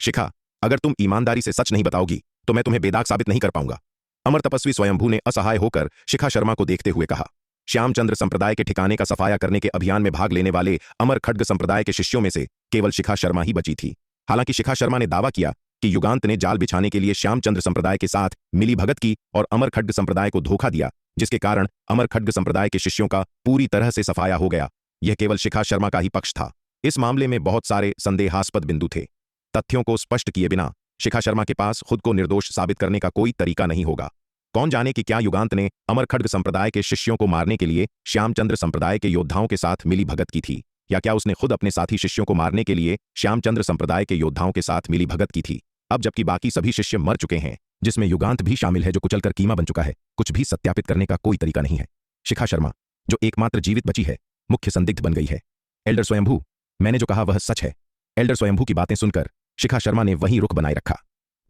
शिखा, अगर तुम ईमानदारी से सच नहीं बताओगी तो मैं तुम्हें बेदाग साबित नहीं कर पाऊंगा। अमर तपस्वी स्वयंभू ने असहाय होकर शिखा शर्मा को देखते हुए कहा। श्यामचंद्र संप्रदाय के ठिकाने का सफाया करने के अभियान में भाग लेने वाले अमर खड्ग संप्रदाय के शिष्यों में से केवल शिखा शर्मा ही बची थी। हालांकि शिखा शर्मा ने दावा किया कि युगांत ने जाल बिछाने के लिए श्यामचंद्र संप्रदाय के साथ मिली भगत की और अमर खड्ग संप्रदाय को धोखा दिया, जिसके कारण अमर खड्ग संप्रदाय के शिष्यों का पूरी तरह से सफाया हो गया। यह केवल शिखा शर्मा का ही पक्ष था। इस मामले में बहुत सारे संदेहास्पद बिंदु थे। तथ्यों को स्पष्ट किए बिना शिखा शर्मा के पास खुद को निर्दोष साबित करने का कोई तरीका नहीं होगा। कौन जाने कि क्या युगांत ने अमर खड्ग संप्रदाय के शिष्यों को मारने के लिए श्यामचंद्र संप्रदाय के योद्धाओं के साथ मिली भगत की थी, या क्या उसने खुद अपने साथी शिष्यों को मारने के लिए श्यामचंद्र संप्रदाय के योद्धाओं के साथ मिली भगत की थी। अब जबकि बाकी सभी शिष्य मर चुके हैं, जिसमें युगांत भी शामिल है जो कुचलकर कीमा बन चुका है, कुछ भी सत्यापित करने का कोई तरीका नहीं है। शिखा शर्मा, जो एकमात्र जीवित बची है, मुख्य संदिग्ध बन गई है। एल्डर स्वयंभू, मैंने जो कहा वह सच है। एल्डर स्वयंभू की बातें सुनकर शिखा शर्मा ने वहीं रुख बनाए रखा।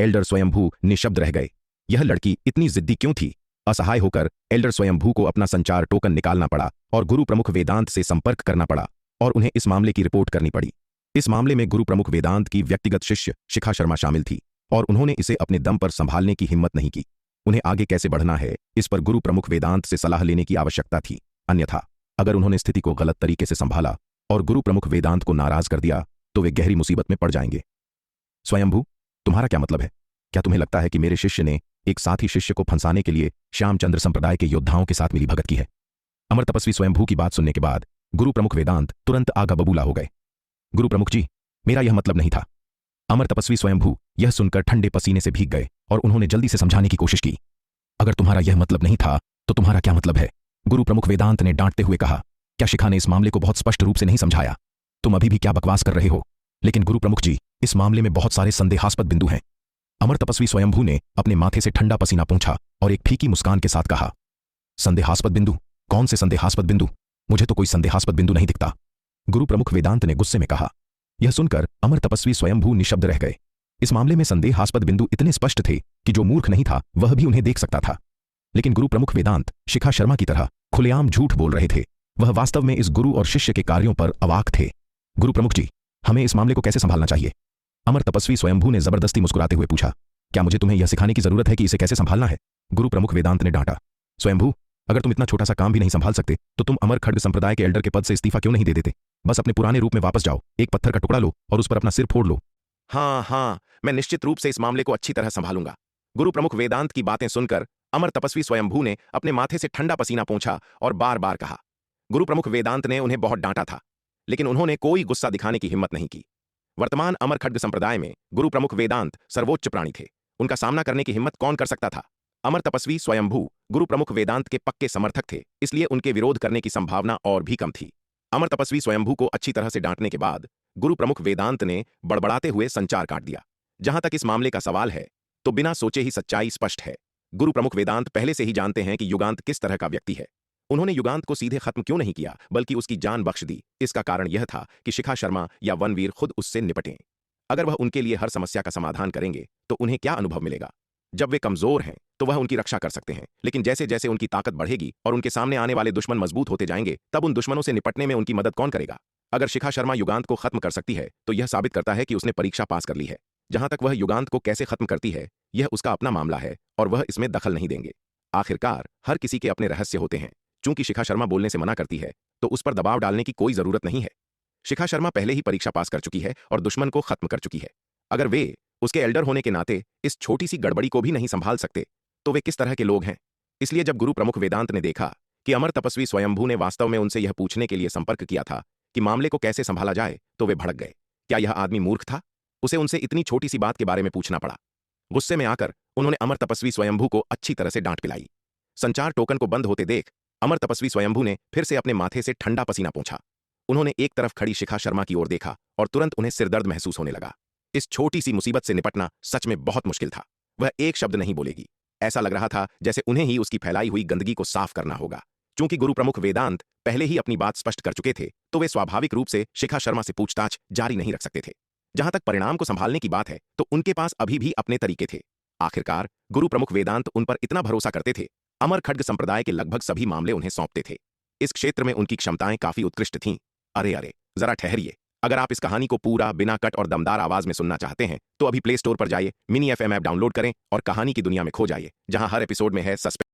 एल्डर स्वयंभू निशब्द रह गए। यह लड़की इतनी जिद्दी क्यों थी? असहाय होकर एल्डर स्वयंभू को अपना संचार टोकन निकालना पड़ा और गुरु प्रमुख वेदांत से संपर्क करना पड़ा और उन्हें इस मामले की रिपोर्ट करनी पड़ी। इस मामले में गुरु प्रमुख वेदांत की व्यक्तिगत शिष्य शिखा शर्मा शामिल थी और उन्होंने इसे अपने दम पर संभालने की हिम्मत नहीं की। उन्हें आगे कैसे बढ़ना है, इस पर गुरु प्रमुख वेदांत से सलाह लेने की आवश्यकता थी। अन्यथा अगर उन्होंने स्थिति को गलत तरीके से संभाला और गुरु प्रमुख वेदांत को नाराज कर दिया तो वे गहरी मुसीबत में पड़ जाएंगे। स्वयंभू, तुम्हारा क्या मतलब है? क्या तुम्हें लगता है कि मेरे शिष्य ने एक साथी शिष्य को फंसाने के लिए श्यामचंद्र संप्रदाय के योद्धाओं के साथ मिली भगत की है? अमर तपस्वी स्वयंभू की बात सुनने के बाद गुरु प्रमुख वेदांत तुरंत आगा बबूला हो गए। गुरु प्रमुख जी, मेरा यह मतलब नहीं था। अमर तपस्वी स्वयंभू यह सुनकर ठंडे पसीने से भीग गए और उन्होंने जल्दी से समझाने की कोशिश की। अगर तुम्हारा यह मतलब नहीं था तो तुम्हारा क्या मतलब है? गुरु प्रमुख वेदांत ने डांटते हुए कहा। क्या शिखा ने इस मामले को बहुत स्पष्ट रूप से नहीं समझाया? तुम अभी भी क्या बकवास कर रहे हो? लेकिन गुरु प्रमुख जी, इस मामले में बहुत सारे संदेहास्पद बिंदु हैं। अमर तपस्वी स्वयंभू ने अपने माथे से ठंडा पसीना पोंछा और एक फीकी मुस्कान के साथ कहा, संदेहास्पद बिंदु? कौन से संदेहास्पद बिंदु? मुझे तो कोई संदेहास्पद बिंदु नहीं दिखता। गुरु प्रमुख वेदांत ने गुस्से में कहा। यह सुनकर अमर तपस्वी स्वयंभू निशब्द रह गए। इस मामले में संदेहास्पद बिंदु इतने स्पष्ट थे कि जो मूर्ख नहीं था वह भी उन्हें देख सकता था। लेकिन गुरु प्रमुख वेदांत शिखा शर्मा की तरह खुलेआम झूठ बोल रहे थे। वह वास्तव में इस गुरु और शिष्य के कार्यों पर अवाक थे। गुरु प्रमुख जी, हमें इस मामले को कैसे संभालना चाहिए? अमर तपस्वी स्वयंभू ने जबरदस्ती मुस्कुराते हुए पूछा। क्या मुझे तुम्हें यह सिखाने की जरूरत है कि इसे कैसे संभालना है? गुरु प्रमुख वेदांत ने डांटा। स्वयंभू, अगर तुम इतना छोटा सा काम भी नहीं संभाल सकते तो तुम अमर खड्ग संप्रदाय के एल्डर के पद से इस्तीफा क्यों नहीं दे देते? बस अपने पुराने रूप में वापस जाओ, एक पत्थर का टुकड़ा लो और उस पर अपना सिर फोड़ लो। हाँ, मैं निश्चित रूप से इस मामले को अच्छी तरह संभालूंगा। गुरु प्रमुख वेदांत की बातें सुनकर अमर तपस्वी स्वयंभू ने अपने माथे से ठंडा पसीना पोंछा और बार बार कहा। गुरु प्रमुख वेदांत ने उन्हें बहुत डांटा था, लेकिन उन्होंने कोई गुस्सा दिखाने की हिम्मत नहीं की। वर्तमान अमर खड्ग संप्रदाय में गुरु प्रमुख वेदांत सर्वोच्च प्राणी थे। उनका सामना करने की हिम्मत कौन कर सकता था? अमर तपस्वी स्वयंभू गुरु प्रमुख वेदांत के पक्के समर्थक थे, इसलिए उनके विरोध करने की संभावना और भी कम थी। अमर तपस्वी स्वयंभू को अच्छी तरह से डांटने के बाद गुरु प्रमुख वेदांत ने बड़बड़ाते हुए संचार काट दिया। जहां तक इस मामले का सवाल है तो बिना सोचे ही सच्चाई स्पष्ट है। गुरु प्रमुख वेदांत पहले से ही जानते हैं कि युगांत किस तरह का व्यक्ति है। उन्होंने युगांत को सीधे खत्म क्यों नहीं किया बल्कि उसकी जान बख्श दी? इसका कारण यह था कि शिखा शर्मा या वनवीर खुद उससे निपटें। अगर वह उनके लिए हर समस्या का समाधान करेंगे तो उन्हें क्या अनुभव मिलेगा? जब वे कमजोर हैं तो वह उनकी रक्षा कर सकते हैं, लेकिन जैसे जैसे उनकी ताकत बढ़ेगी और उनके सामने आने वाले दुश्मन मजबूत होते जाएंगे, तब उन दुश्मनों से निपटने में उनकी मदद कौन करेगा? अगर शिखा शर्मा युगांत को खत्म कर सकती है तो यह साबित करता है कि उसने परीक्षा पास कर ली है। जहां तक वह युगांत को कैसे खत्म करती है यह उसका अपना मामला है और वह इसमें दखल नहीं देंगे। आखिरकार हर किसी के अपने रहस्य होते हैं। चूंकि शिखा शर्मा बोलने से मना करती है तो उस पर दबाव डालने की कोई जरूरत नहीं है। शिखा शर्मा पहले ही परीक्षा पास कर चुकी है और दुश्मन को खत्म कर चुकी है। अगर वे उसके एल्डर होने के नाते इस छोटी सी गड़बड़ी को भी नहीं संभाल सकते तो वे किस तरह के लोग हैं? इसलिए जब गुरु प्रमुख वेदांत ने देखा कि अमर तपस्वी स्वयंभू ने वास्तव में उनसे यह पूछने के लिए संपर्क किया था कि मामले को कैसे संभाला जाए, तो वे भड़क गए। क्या यह आदमी मूर्ख था? उसे उनसे इतनी छोटी सी बात के बारे में पूछना पड़ा। गुस्से में आकर उन्होंने अमर तपस्वी स्वयंभू को अच्छी तरह से डांट पिलाई। संचार टोकन को बंद होते देख अमर तपस्वी स्वयंभू ने फिर से अपने माथे से ठंडा पसीना पोंछा। उन्होंने एक तरफ खड़ी शिखा शर्मा की ओर देखा और तुरंत उन्हें सिरदर्द महसूस होने लगा। इस छोटी सी मुसीबत से निपटना सच में बहुत मुश्किल था। वह एक शब्द नहीं बोलेगी। ऐसा लग रहा था जैसे उन्हें ही उसकी फैलाई हुई गंदगी को साफ करना होगा। चूंकि गुरु प्रमुख वेदांत पहले ही अपनी बात स्पष्ट कर चुके थे तो वे स्वाभाविक रूप से शिखा शर्मा से पूछताछ जारी नहीं रख सकते थे। जहां तक परिणाम को संभालने की बात है तो उनके पास अभी भी अपने तरीके थे। आखिरकार गुरु प्रमुख वेदांत उन पर इतना भरोसा करते थे। अमर खड्ग संप्रदाय के लगभग सभी मामले उन्हें सौंपते थे। इस क्षेत्र में उनकी क्षमताएं काफी उत्कृष्ट थीं। अरे जरा ठहरिए। अगर आप इस कहानी को पूरा बिना कट और दमदार आवाज में सुनना चाहते हैं तो अभी प्ले स्टोर पर जाइए, मिनी FM ऐप डाउनलोड करें और कहानी की दुनिया में खो जाइए, जहां हर एपिसोड में है सस्पेंस।